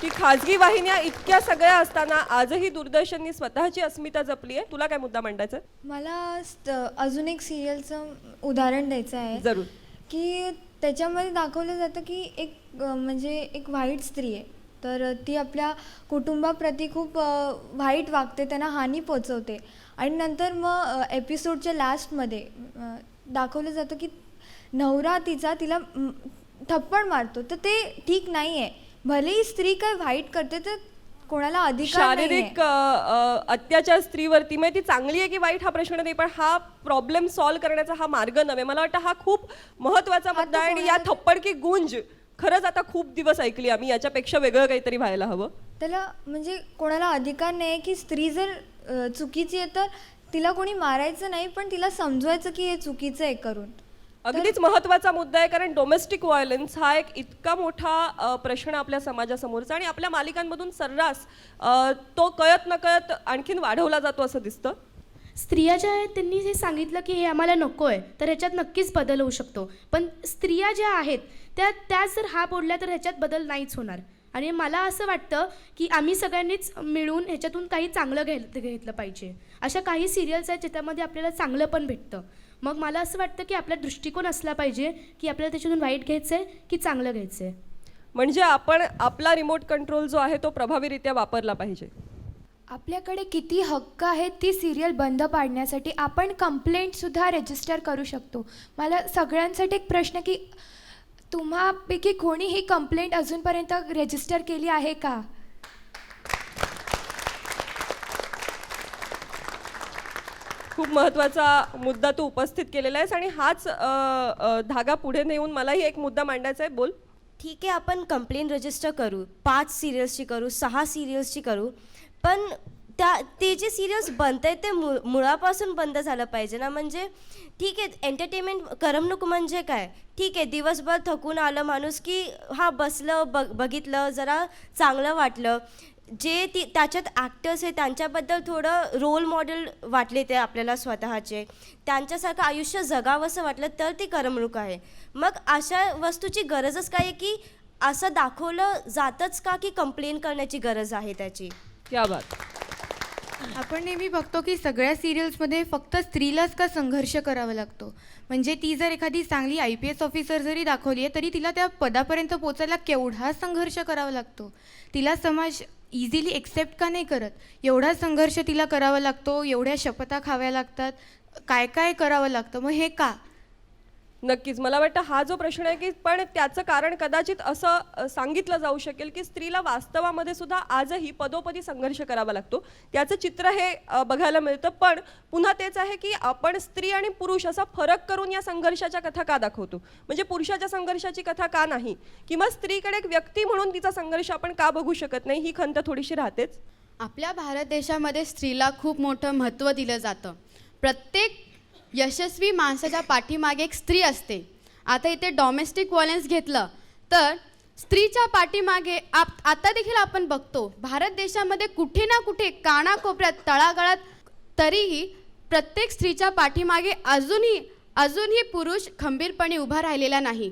की खाजगी वाहिन्या इतक्या सगळ्या असताना आजही दूरदर्शननी स्वतःची अस्मिता जपली आहे. तुला काय मुद्दा मांडायचा आहे? मला अजून एक सिरियलचं उदाहरण द्यायचं आहे. जरूर. की त्याच्यामध्ये दाखवलं जातं की एक म्हणजे एक वाईट स्त्री आहे, तर ती आपल्या कुटुंबाप्रती खूप वाईट वागते, त्यांना हानी पोचवते आणि नंतर मग एपिसोडच्या लास्टमध्ये दाखवलं जातं की नवरा तिला थप्पड मारतो. तर ते ठीक नाही आहे. भलेही स्त्री काय वाईट करते तर कोणाला अधिकार नाहीये. शारीरिक अत्याचार स्त्रीवरती म्हणजे ती चांगली आहे की वाईट हा प्रश्न नाही, पण हा प्रॉब्लेम सॉल्व्ह करण्याचा हा मार्ग नव्हे. मला वाटतं हा खूप महत्त्वाचा मुद्दा आहे आणि या थप्पड की गुंज खरंच आता खूप दिवस ऐकली आम्ही. याच्यापेक्षा वेगळं काहीतरी व्हायला हवं. त्याला म्हणजे कोणाला अधिकार नाही की स्त्री जर चुकीची आहे तर तिला कोणी मारायचं नाही, पण तिला समजवायचं की हे चुकीचं आहे करून. अगदीच महत्त्वाचा मुद्दा आहे, कारण डोमेस्टिक व्हायलन्स हा एक इतका मोठा प्रश्न आपल्या समाजासमोरचा आणि आपल्या मालिकांमधून सर्रास तो कळत नकळत आणखीन वाढवला जातो असं दिसतं. स्त्रिया ज्या आहेत त्यांनी हे सांगितलं की हे आम्हाला नको आहे, तर ह्याच्यात नक्कीच बदल होऊ शकतो. पण स्त्रिया ज्या आहेत त्या जर हा बोलल्या तर ह्याच्यात बदल नाहीच होणार. आणि मला असं वाटतं की आम्ही सगळ्यांनीच मिळून ह्याच्यातून काही चांगलं घेतलं पाहिजे. अशा काही सिरियल्स आहेत ज्याच्यामध्ये आपल्याला चांगलं पण भेटतं. मग मला असं वाटतं की आपला दृष्टिकोन असला पाहिजे की आपल्याला त्याच्यातून वाईट घ्यायचं आहे की चांगलं घ्यायचं आहे. म्हणजे आपण आपला रिमोट कंट्रोल जो आहे तो प्रभावीरित्या वापरला पाहिजे. आपल्याकडे किती हक्क आहेत ती सिरियल बंद पाडण्यासाठी. आपण कंप्लेंटसुद्धा रजिस्टर करू शकतो. मला सगळ्यांसाठी एक प्रश्न की तुम्हापैकी कोणी ही कंप्लेंट अजूनपर्यंत रजिस्टर केली आहे का? खूप महत्त्वाचा मुद्दा तू उपस्थित केलेला आहेस आणि हाच धागा पुढे नेऊन मलाही एक मुद्दा मांडायचा आहे. बोल. ठीक आहे, आपण कंप्लेंट रजिस्टर करू, 5 सिरियल्सची करू, 6 सिरियल्सची करू, पण ते जे सिरियल्स बनत आहेत ते मुळापासून बंद झालं पाहिजे ना. म्हणजे ठीक आहे, एंटरटेनमेंट करमणूक म्हणजे काय, ठीक आहे, दिवसभर थकून आलं माणूस की हा बसलं बघितलं, जरा चांगलं वाटलं. जे त्याच्यात ॲक्टर्स आहे त्यांच्याबद्दल थोडं रोल मॉडेल वाटले ते आपल्याला स्वतःचे, त्यांच्यासारखं आयुष्य जगावंसं वाटलं तर ती करमणूक आहे. मग अशा वस्तूची गरजच काय आहे की असं दाखवलं जातंच का की कंप्लेन करण्याची गरज आहे त्याची. क्या बात. आपण नेहमी बघतो की सगळ्या सिरियल्समध्ये फक्त स्त्रीलाच का संघर्ष करावा लागतो. म्हणजे ती जर एखादी चांगली IPS ऑफिसर जरी दाखवली आहे तरी तिला त्या पदापर्यंत पोचायला केवढा संघर्ष करावा लागतो. तिला समाज इझिली एक्सेप्ट का नाही करत, एवढा संघर्ष तिला करावा लागतो, एवढ्या शपथा खाव्या लागतात, काय काय करावं लागतं. मग हे का? नक्कीच मला वाटतं हा जो प्रश्न आहे की पण त्याचं कारण कदाचित असं सांगितलं जाऊ शकेल की स्त्रीला वास्तवामध्ये सुद्धा आजही पदोपदी संघर्ष करावा लागतो. त्याचं चित्र हे बघायला मिळतं. पण पुन्हा तेच आहे की आपण स्त्री आणि पुरुष असा फरक करून या संघर्षाच्या कथा का दाखवतो. म्हणजे पुरुषाच्या संघर्षाची कथा का नाही, किंवा स्त्रीकडे एक व्यक्ती म्हणून तिचा संघर्ष आपण का बघू शकत नाही, ही खंत थोडीशी राहतेच. आपल्या भारत देशामध्ये स्त्रीला खूप मोठं महत्त्व दिलं जातं. प्रत्येक यशस्वी माणसाच्या पाठीमागे एक स्त्री असते. आता इथे डॉमेस्टिक व्हायलन्स घेतलं तर स्त्रीच्या पाठीमागे आता देखील आपण बघतो भारत देशामध्ये कुठे ना कुठे कानाकोपऱ्यात तळागाळात तरीही प्रत्येक स्त्रीच्या पाठीमागे अजूनही पुरुष खंबीरपणे उभा राहिलेला नाही.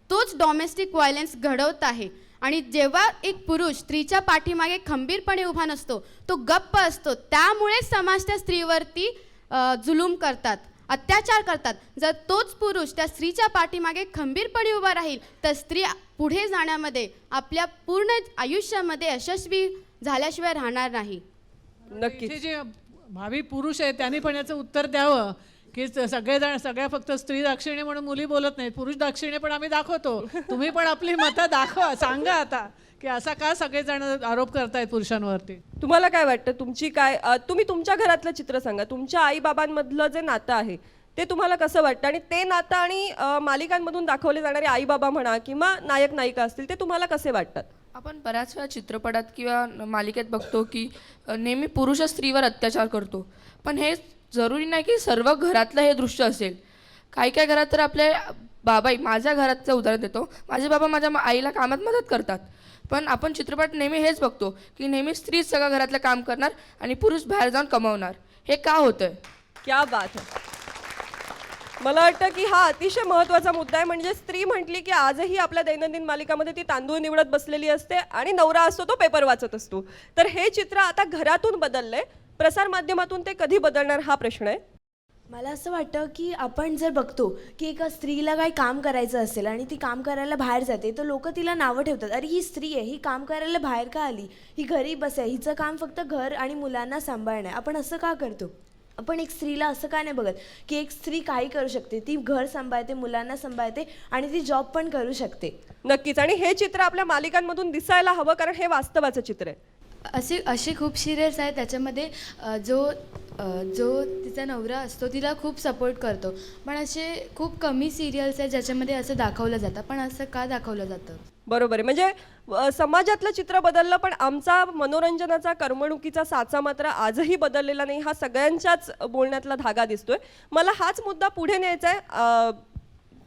तोच डॉमेस्टिक व्हायलन्स घडवत आहे. आणि जेव्हा एक पुरुष स्त्रीच्या पाठीमागे खंबीरपणे उभा नसतो, तो गप्प असतो, त्यामुळे समाज त्या स्त्रीवरती जुलूम करतात, अत्याचार करतात. जर तोच पुरुष त्या स्त्रीच्या पाठीमागे खंबीरपणे उभा राहील तर स्त्री पुढे जाण्यामध्ये आपल्या पूर्ण आयुष्यामध्ये यशस्वी झाल्याशिवाय राहणार नाही. नक्कीच. इथे जे भावी पुरुष आहेत त्यांनी पण याचं उत्तर द्यावं की सगळेजण सगळ्या फक्त स्त्री दाक्षिण्य म्हणून मुली बोलत नाहीत, पुरुष दाक्षिण्य पण आम्ही दाखवतो. तुम्ही पण आपली मतं दाखवा, सांगा आता की असा का सगळेजण आरोप करतायत पुरुषांवरती. तुम्हाला काय वाटतं, तुमची काय तुम्ही तुमच्या घरातलं चित्र सांगा. तुमच्या आई बाबांमधलं जे नातं आहे ते तुम्हाला कसं वाटतं, आणि ते नातं आणि मालिकांमधून दाखवले जाणारे आई बाबा म्हणा किंवा नायक नायिका असतील ते तुम्हाला कसे वाटतात. आपण बऱ्याच वेळा चित्रपटात किंवा मालिकेत बघतो की नेहमी पुरुष स्त्रीवर अत्याचार करतो. पण हे जरुरी नाही की सर्व घरातलं हे दृश्य असेल. काही काही घरात तर आपले बाबाई, माझ्या घराचं उदाहरण देतो, माझे बाबा माझ्या आईला कामात मदत करतात. पण आपण चित्रपट नेहमी हेच बघतो की नेहमी स्त्रीच सगळं घरातलं काम करणार आणि पुरुष बाहेर जाऊन कमावणार. हे का होतंय? क्या बात आहे. मला वाटतं की हा अतिशय महत्त्वाचा मुद्दा आहे. म्हणजे स्त्री म्हटली की आजही आपल्या दैनंदिन मालिकामध्ये ती तांदूळ निवडत बसलेली असते आणि नवरा असतो तो पेपर वाचत असतो. तर हे चित्र आता घरातून बदललंय, प्रसारमाध्यमातून ते कधी बदलणार हा प्रश्न आहे. मला असं वाटतं की आपण जर बघतो की एका स्त्रीला काही काम करायचं असेल आणि ती काम करायला बाहेर जाते तर लोक तिला नावं ठेवतात, अरे ही स्त्री आहे, ही काम करायला बाहेर का आली, ही घरी बस आहे, हिचं काम फक्त घर आणि मुलांना सांभाळणं आहे. आपण असं का करतो? आपण एक स्त्रीला असं का नाही बघत की एक स्त्री काही करू शकते, ती घर सांभाळते, मुलांना सांभाळते आणि ती जॉब पण करू शकते. नक्कीच. आणि हे चित्र आपल्या मालिकांमधून दिसायला हवं, कारण हे वास्तवाचं चित्र आहे. असे खूप सिरियल्स आहेत त्याच्यामध्ये जो तिचा नवरा असतो तिला खूप सपोर्ट करतो. पण असे खूप कमी सिरियल्स आहेत ज्याच्यामध्ये असं दाखवलं जातं. पण असं का दाखवलं जातं? बरोबर आहे. म्हणजे समाजातलं चित्र बदललं पण आमचा मनोरंजनाचा, करमणुकीचा साचा मात्र आजही बदललेला नाही. हा सगळ्यांच्याच बोलण्यातला धागा दिसतोय. मला हाच मुद्दा पुढे न्यायचा आहे.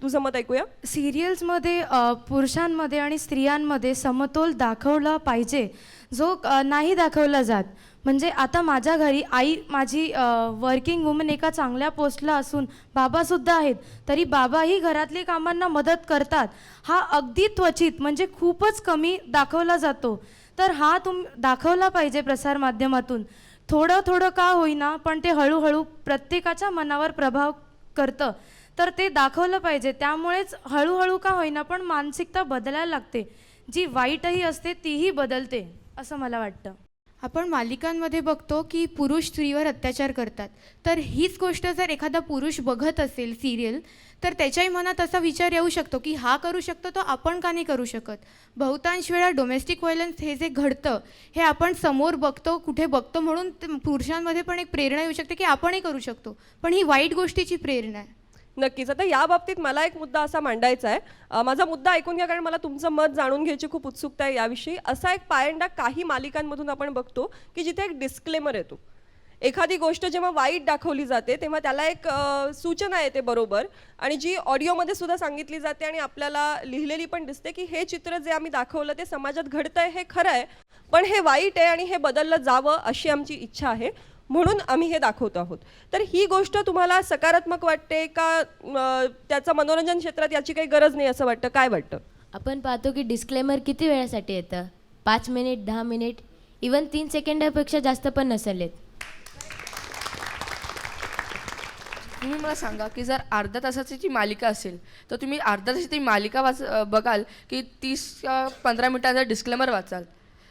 तुझं मत ऐकूया. सिरियल्समध्ये पुरुषांमध्ये आणि स्त्रियांमध्ये समतोल दाखवला पाहिजे, जो नाही दाखवला जात. म्हणजे आता माझ्या घरी आई माझी वर्किंग वुमन एका चांगल्या पोस्टला असून बाबासुद्धा आहेत, तरी बाबाही घरातली कामांना मदत करतात. हा अगदी त्वचित म्हणजे खूपच कमी दाखवला जातो. तर हा दाखवला पाहिजे प्रसारमाध्यमातून. थोडं थोडं का होईना पण ते हळूहळू प्रत्येकाच्या मनावर प्रभाव करतं. तर ते दाखवलं पाहिजे. त्यामुळेच हळूहळू का होईना पण मानसिकता बदलायला लागते. जी वाईटही असते तीही बदलते असं मला वाटतं. आपण मालिकांमध्ये बघतो की पुरुष स्त्रीवर अत्याचार करतात. तर हीच गोष्ट जर एखादा पुरुष बघत असेल सिरियल तर त्याच्याही मनात असा विचार येऊ शकतो की हा करू शकतो तो आपण का नाही करू शकत. बहुतांश वेळा डोमेस्टिक व्हायलन्स हे जे घडतं हे आपण समोर बघतो, कुठे बघतो, म्हणून पुरुषांमध्ये पण एक प्रेरणा येऊ शकते की आपणही करू शकतो. पण ही वाईट गोष्टीची प्रेरणा आहे. नक्कीच. आता या बाबतीत मला एक मुद्दा असा मांडायचा आहे. माझा मुद्दा ऐकून घ्या, कारण मला तुमचं मत जाणून घ्यायची खूप उत्सुकता आहे याविषयी. असा एक पायंडा काही मालिकांमधून आपण बघतो की जिथे एक डिस्क्लेमर येतो. एखादी गोष्ट जेव्हा वाईट दाखवली जाते तेव्हा त्याला एक सूचना येते बरोबर, आणि जी ऑडिओमध्ये सुद्धा सांगितली जाते आणि आपल्याला लिहिलेली पण दिसते की हे चित्र जे आम्ही दाखवलं ते समाजात घडतंय हे खरं आहे, पण हे वाईट आहे आणि हे बदललं जावं अशी आमची इच्छा आहे, म्हणून आम्ही हे दाखवतो आहोत. तर ही गोष्ट तुम्हाला सकारात्मक वाटते का त्याचं मनोरंजन क्षेत्रात याची काही गरज नाही असं वाटतं? काय वाटतं? आपण पाहतो की डिस्क्लेमर किती वेळासाठी येतं, 5 मिनिट, 10 मिनिट, इवन 3 सेकंदापेक्षा जास्त पण नसेल येत. तुम्ही मला सांगा की जर अर्धा तासाची ती मालिका असेल तर तुम्ही अर्धा तासाची ती मालिका बघाल की 30-15 मिनिटांचा डिस्क्लेमर वाचाल?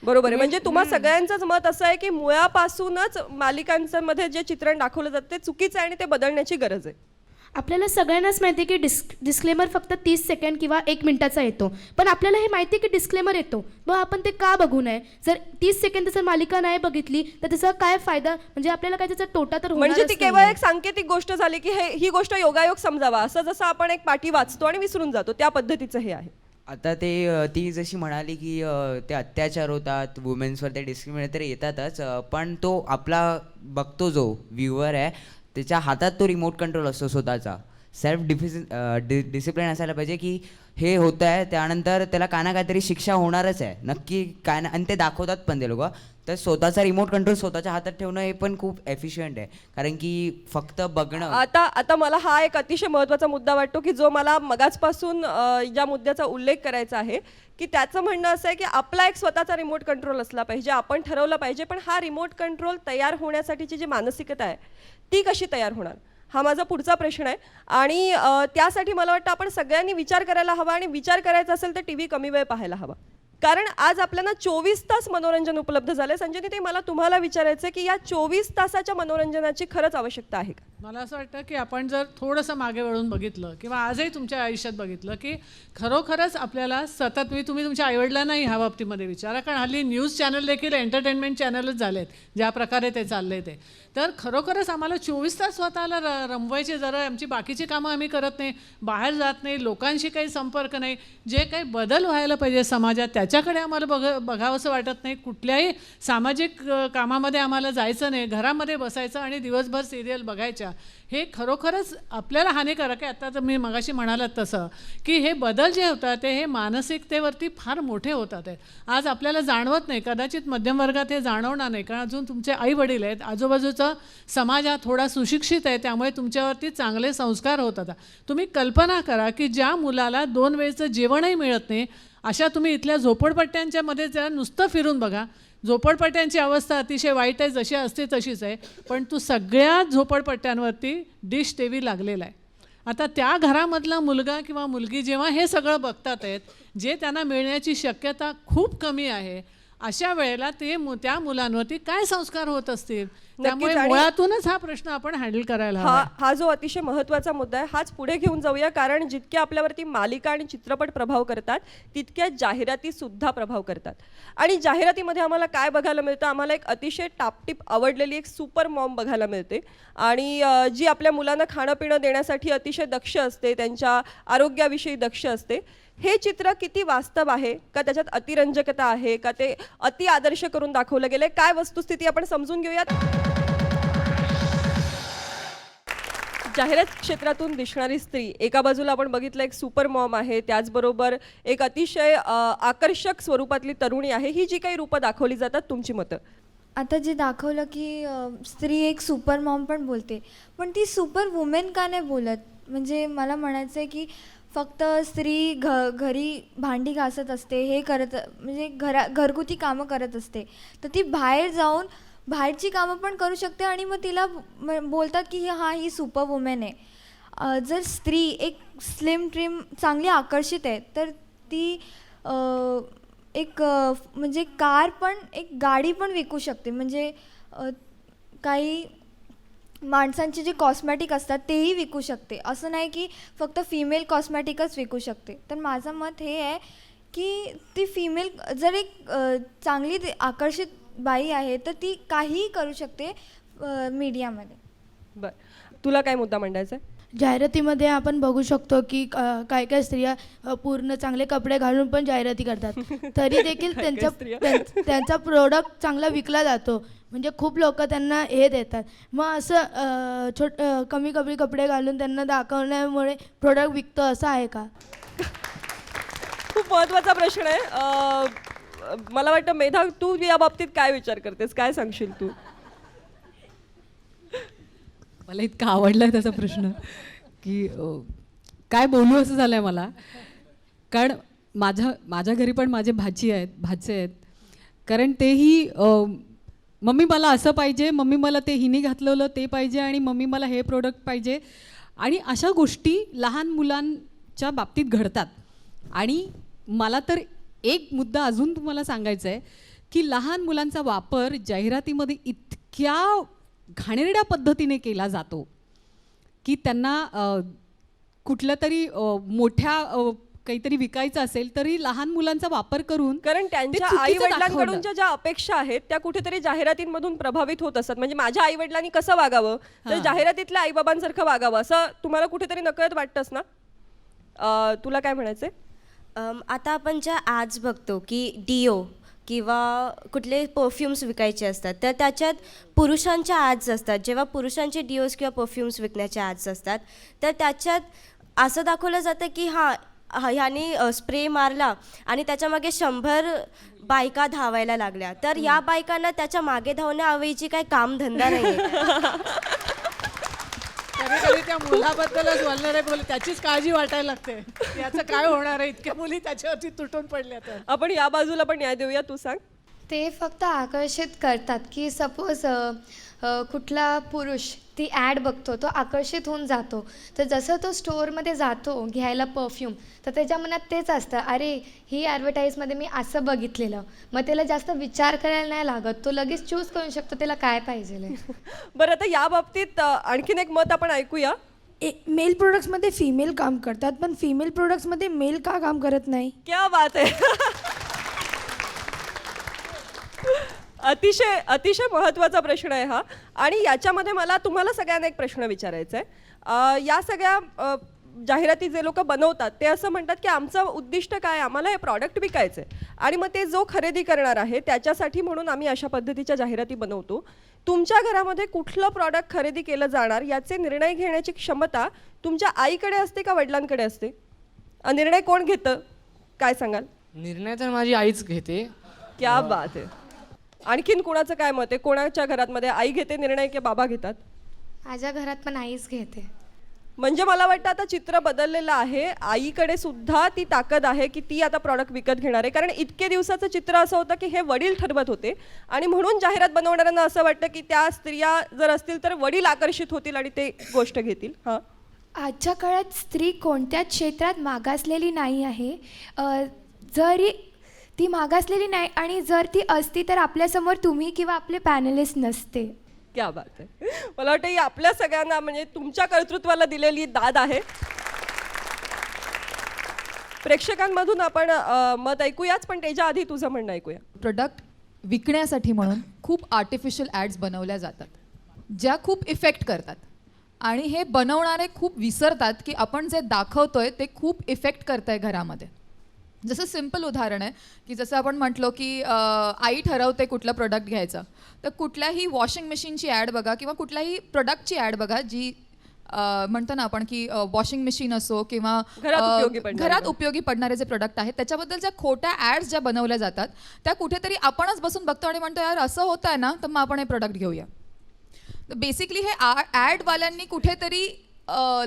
बरोबर आहे. म्हणजे तुम्हा सगळ्यांचंच मत असं आहे की मुळापासूनच मालिकांचं मध्ये जे चित्रण दाखवलं जातं ते चुकीचं आहे आणि ते बदलण्याची गरज आहे. आपल्याला सगळ्यांनाच माहिती आहे की डिस्क्लेमर फक्त 30 सेकंड किंवा 1 मिनिटाचा येतो, पण आपल्याला हे माहिती आहे की डिस्क्लेमर येतो, मग आपण ते का बघू नये? जर 30 सेकंद जर मालिका नाही बघितली तर त्याचा काय फायदा? म्हणजे आपल्याला काय त्याचा तोटा तर म्हणजे ती होणारच केवळ नाहीये. एक सांकेतिक गोष्ट झाली की ही गोष्ट योगायोग समजावा, असं जसं आपण एक पाठी वाचतो आणि विसरून जातो त्या पद्धतीचं हे आहे. आता ती जशी म्हणाली की ते अत्याचार होतात वुमेन्सवर, ते डिस्क्रिमिनेट तर येतातच, पण तो आपला बघतो जो व्ह्युअर आहे त्याच्या हातात तो रिमोट कंट्रोल असतो स्वतःचा. सेल्फ डिसिप्लिन असायला पाहिजे की हे होतं आहे त्यानंतर त्याला काय ना काहीतरी शिक्षा होणारच आहे नक्की काय ना, आणि ते दाखवतात पण ते लोक. तर स्वतःचा रिमोट कंट्रोल स्वतःच्या हातात ठेवणं हे पण खूप एफिशियंट आहे, कारण की फक्त बघणं. आता मला हा एक अतिशय महत्त्वाचा मुद्दा वाटतो की जो मला मगाचपासून या मुद्द्याचा उल्लेख करायचा आहे की त्याचं म्हणणं असं आहे की आपला एक स्वतःचा रिमोट कंट्रोल असला पाहिजे, आपण ठरवलं पाहिजे, पण हा रिमोट कंट्रोल तयार होण्यासाठीची जी मानसिकता आहे ती कशी तयार होणार, हा माझा पुढचा प्रश्न आहे. आणि त्यासाठी मला वाटतं आपण सगळ्यांनी विचार करायला हवा, आणि विचार करायचा असेल तर TV कमी वेळ पाहायला हवा, कारण आज आपल्याला 24 तास मनोरंजन उपलब्ध झाले. संजयनी, ते मला तुम्हाला विचारायचं आहे की या 24 तासाच्या मनोरंजनाची खरंच आवश्यकता आहे का? मला असं वाटतं की आपण जर थोडंसं मागे वळून बघितलं किंवा आजही तुमच्या आयुष्यात बघितलं की खरोखरच आपल्याला सतत तुम्ही तुमच्या आईवडिलांनाही ह्या बाबतीमध्ये विचारा, कारण हल्ली न्यूज चॅनल देखील एंटरटेनमेंट चॅनलच झालेत ज्या प्रकारे ते चालले ते. तर खरोखरच आम्हाला 24 तास स्वतःला रमवायचे, जरा आमची बाकीची कामं आम्ही करत नाही, बाहेर जात नाही, लोकांशी काही संपर्क नाही, जे काही बदल व्हायला पाहिजे समाजात त्याच्याकडे आम्हाला बघावंसं वाटत नाही. कुठल्याही सामाजिक कामामध्ये आम्हाला जायचं नाही, घरामध्ये बसायचं आणि दिवसभर सिरियल बघायच्या. हे खरोखरच आपल्याला हानिकारक आहे. आता तर मी मगाशी म्हणालात तसं की हे बदल जे होतात ते हे मानसिकतेवरती फार मोठे होतात आहेत. आज आपल्याला जाणवत नाही, कदाचित मध्यमवर्गात हे जाणवणार नाही, कारण अजून तुमचे आई वडील आहेत, आजूबाजूचा समाज हा थोडा सुशिक्षित आहे, त्यामुळे तुमच्यावरती चांगले संस्कार होतात. तुम्ही कल्पना करा की ज्या मुलाला 2 वेळचं जेवणही मिळत नाही, अशा तुम्ही इथल्या झोपडपट्ट्यांच्या मध्ये जरा नुसतं फिरून बघा. झोपडपट्ट्यांची अवस्था अतिशय वाईट आहे, जशी असते तशीच आहे, पण तू सगळ्या झोपडपट्ट्यांवरती डिश TV लागलेला आहे. आता त्या घरामधला मुलगा किंवा मुलगी जेव्हा हे सगळं बघतात आहेत, जे त्यांना मिळण्याची शक्यता खूप कमी आहे, अशा वेळेला त्या मुलांवरती काय संस्कार होत असतील? त्यामुळे मुळातूनच हा प्रश्न आपण हँडल करायला हवा. हा जो अतिशय महत्त्वाचा मुद्दा आहे हाच पुढे घेऊन जाऊया, कारण जितक्या आपल्यावरती मालिका आणि चित्रपट प्रभाव करतात तितक्या जाहिराती सुद्धा प्रभाव करतात. आणि जाहिरातीमध्ये आम्हाला काय बघायला मिळतं? आम्हाला एक अतिशय टापटीप आवडलेली एक सुपर मॉम बघायला मिळते, आणि जी आपल्या मुलांना खाणं पिणं देण्यासाठी अतिशय दक्ष असते, त्यांच्या आरोग्याविषयी दक्ष असते. हे चित्र किती वास्तव आहे का, त्याच्यात अतिरंजकता आहे का, ते अति आदर्श करून दाखवलं गेलं, काय वस्तुस्थिती आपण समजून घेऊयात. जाहिरात क्षेत्रातून दिसणारी स्त्री, एका बाजूला आपण बघितलं एक सुपर मॉम आहे, त्याचबरोबर एक अतिशय आकर्षक स्वरूपातली तरुणी आहे. ही जी काही रूपं दाखवली जातात, तुमची मतं? आता जे दाखवलं की स्त्री एक सुपर मॉम पण बोलते, पण ती सुपर वुमेन का नाही बोलत? म्हणजे मला म्हणायचं आहे की फक्त स्त्री घरी भांडी घासत असते, हे करत, म्हणजे घरगुती कामं करत असते, तर ती बाहेर जाऊन बाहेरची कामं पण करू शकते आणि मग तिला बोलतात की ही सुपर वुमेन आहे. जर स्त्री एक स्लिम ट्रिम चांगली आकर्षित आहे तर ती एक म्हणजे कार पण, एक गाडी पण विकू शकते. म्हणजे काही माणसांचे जे कॉस्मॅटिक असतात तेही विकू शकते. असं नाही की फक्त फिमेल कॉस्मॅटिकच विकू शकते. तर माझं मत हे आहे की ती फिमेल जर एक चांगली आकर्षित बाई आहे तर ती काहीही करू शकते मीडियामध्ये. बरं, तुला काय मुद्दा मांडायचा आहे? जाहिरातीमध्ये आपण बघू शकतो की काय काय स्त्रिया पूर्ण चांगले कपडे घालून पण जाहिराती करतात, तरी देखील त्यांचा प्रोडक्ट चांगला विकला जातो. म्हणजे खूप लोक त्यांना हे देतात. मग असं कमी कपडे घालून त्यांना दाखवण्यामुळे प्रोडक्ट विकतो, असं आहे का? खूप महत्त्वाचा प्रश्न आहे. मला वाटतं मेधा, तू या बाबतीत काय विचार करतेस, काय सांगशील तू? मला इतका आवडला आहे त्याचा प्रश्न की काय बोलू असं झालं आहे मला. कारण माझ्या घरी पण माझे भाचे आहेत. कारण तेही मम्मी मला असं पाहिजे, मम्मी मला ते हिने घातलेलं ते पाहिजे, आणि मम्मी मला हे प्रोडक्ट पाहिजे. आणि अशा गोष्टी लहान मुलांच्या बाबतीत घडतात. आणि मला तर एक मुद्दा अजून तुम्हाला सांगायचा आहे की लहान मुलांचा वापर जाहिरातीमध्ये इतक्या घाणेरड्या पद्धतीने केला जातो की त्यांना कुठल्या तरी मोठ्या काहीतरी विकायचं असेल तरी लहान मुलांचा वापर करून, कारण त्यांच्या ते आई चुकीचं वडिलांकडून दाखवलं. ज्या अपेक्षा आहेत त्या कुठेतरी जाहिरातींमधून प्रभावित होत असतात. म्हणजे माझ्या आई वडिलांनी कसं वागावं, तर जाहिरातीतल्या आई बाबांसारखं वागावं असं तुम्हाला कुठेतरी नकळत वाटतंच ना? तुला काय म्हणायचंय? आता आपण ज्या ॲड्स बघतो की डिओ किंवा कुठले परफ्यूम्स विकायचे असतात, तर त्याच्यात पुरुषांच्या ॲड्स असतात. जेव्हा पुरुषांचे डिओज किंवा परफ्यूम्स विकण्याच्या ॲड्स असतात, तर त्याच्यात असं दाखवलं जातं की ह्याने स्प्रे मारला आणि त्याच्यामागे 100 बायका धावायला लागल्या. तर या बायकांना त्याच्या मागे धावण्याऐवजी काही कामधंदा नाही आहे. कधी त्या मुलाबद्दलच वल्नरेबल त्याचीच काळजी वाटायला लागते. याचं काय होणार आहे, इतक्या मुली त्याच्यावरती तुटून पडल्या तर. आपण या बाजूला पण न्याय देऊया, तू सांग. ते फक्त आकर्षित करतात की सपोज कुठला पुरुष ती ॲड बघतो, तो आकर्षित होऊन जातो. तर जसं तो स्टोअरमध्ये जातो घ्यायला परफ्यूम, तर त्याच्या मनात तेच असतं, अरे ही ॲडव्हर्टाईजमध्ये मी असं बघितलेलं. मग त्याला जास्त विचार करायला नाही लागत, तो लगेच चूज करू शकतो त्याला काय पाहिजे. बरं, आता या बाबतीत आणखीन एक मत आपण ऐकूया. मेल प्रोडक्ट्समध्ये फिमेल काम करतात, पण फिमेल प्रोडक्ट्समध्ये मेल का काम करत नाही? क्या बात आहे. अतिशय महत्त्वाचा प्रश्न आहे हा. आणि याच्यामध्ये मला तुम्हाला सगळ्यांना एक प्रश्न विचारायचा आहे. या सगळ्या जाहिराती जे लोक बनवतात ते असं म्हणतात की आमचं उद्दिष्ट काय, आम्हाला हे प्रॉडक्ट विकायचं आहे, आणि मग ते जो खरेदी करणार आहे त्याच्यासाठी म्हणून आम्ही अशा पद्धतीच्या जाहिराती बनवतो. तुमच्या घरामध्ये कुठलं प्रॉडक्ट खरेदी केलं जाणार याचे निर्णय घेण्याची क्षमता तुमच्या आईकडे असते का वडिलांकडे असते? निर्णय कोण घेतं, काय सांगाल? निर्णय तर माझी आईच घेते. क्या बात आहे. आणखीन कोणाचं काय मत आहे? कोणाच्या घरामध्ये आई घेते निर्णय की बाबा घेतात? माझ्या घरात पण आईच घेते. म्हणजे मला वाटतं आता चित्र बदललेलं आहे. आईकडे सुद्धा ती ताकद आहे की ती आता प्रॉडक्ट विकत घेणार आहे. कारण इतके दिवसाचं चित्र असं होतं की हे वडील ठरवत होते, आणि म्हणून जाहिरात बनवणाऱ्यांना असं वाटतं की त्या स्त्रिया जर असतील तर वडील आकर्षित होतील आणि ते गोष्ट घेतील. हां, आजच्या काळात स्त्री कोणत्याच क्षेत्रात मागासलेली नाही आहे. जरी ती मागासलेली नाही, आणि जर ती असती तर आपल्यासमोर तुम्ही किंवा आपले पॅनलिस्ट नसते. क्या बात आहे. मला वाटतं ही आपल्या सगळ्यांना म्हणजे तुमच्या कर्तृत्वाला दिलेली दाद आहे. प्रेक्षकांमधून आपण मत ऐकूयाच, पण त्याच्या आधी तुझं म्हणणं ऐकूया. प्रोडक्ट विकण्यासाठी म्हणून खूप आर्टिफिशियल ॲड्स बनवल्या जातात, ज्या खूप इफेक्ट करतात. आणि हे बनवणारे खूप विसरतात की आपण जे दाखवतोय ते खूप इफेक्ट करतंय घरामध्ये. जसं सिम्पल उदाहरण आहे की जसं आपण म्हटलो की आई ठरवते कुठलं प्रोडक्ट घ्यायचं, तर कुठल्याही वॉशिंग मशीनची ॲड बघा किंवा कुठल्याही प्रोडक्टची ॲड बघा जी म्हणतो ना आपण की वॉशिंग मशीन असो किंवा घरात उपयोगी पडणारे जे प्रोडक्ट आहेत त्याच्याबद्दल ज्या खोट्या ॲड्स ज्या बनवल्या जातात त्या कुठेतरी आपणच बसून बघतो आणि म्हणतो यार असं होतं आहे ना, तर मग आपण हे प्रोडक्ट घेऊया. तर बेसिकली हे ॲडवाल्यांनी कुठेतरी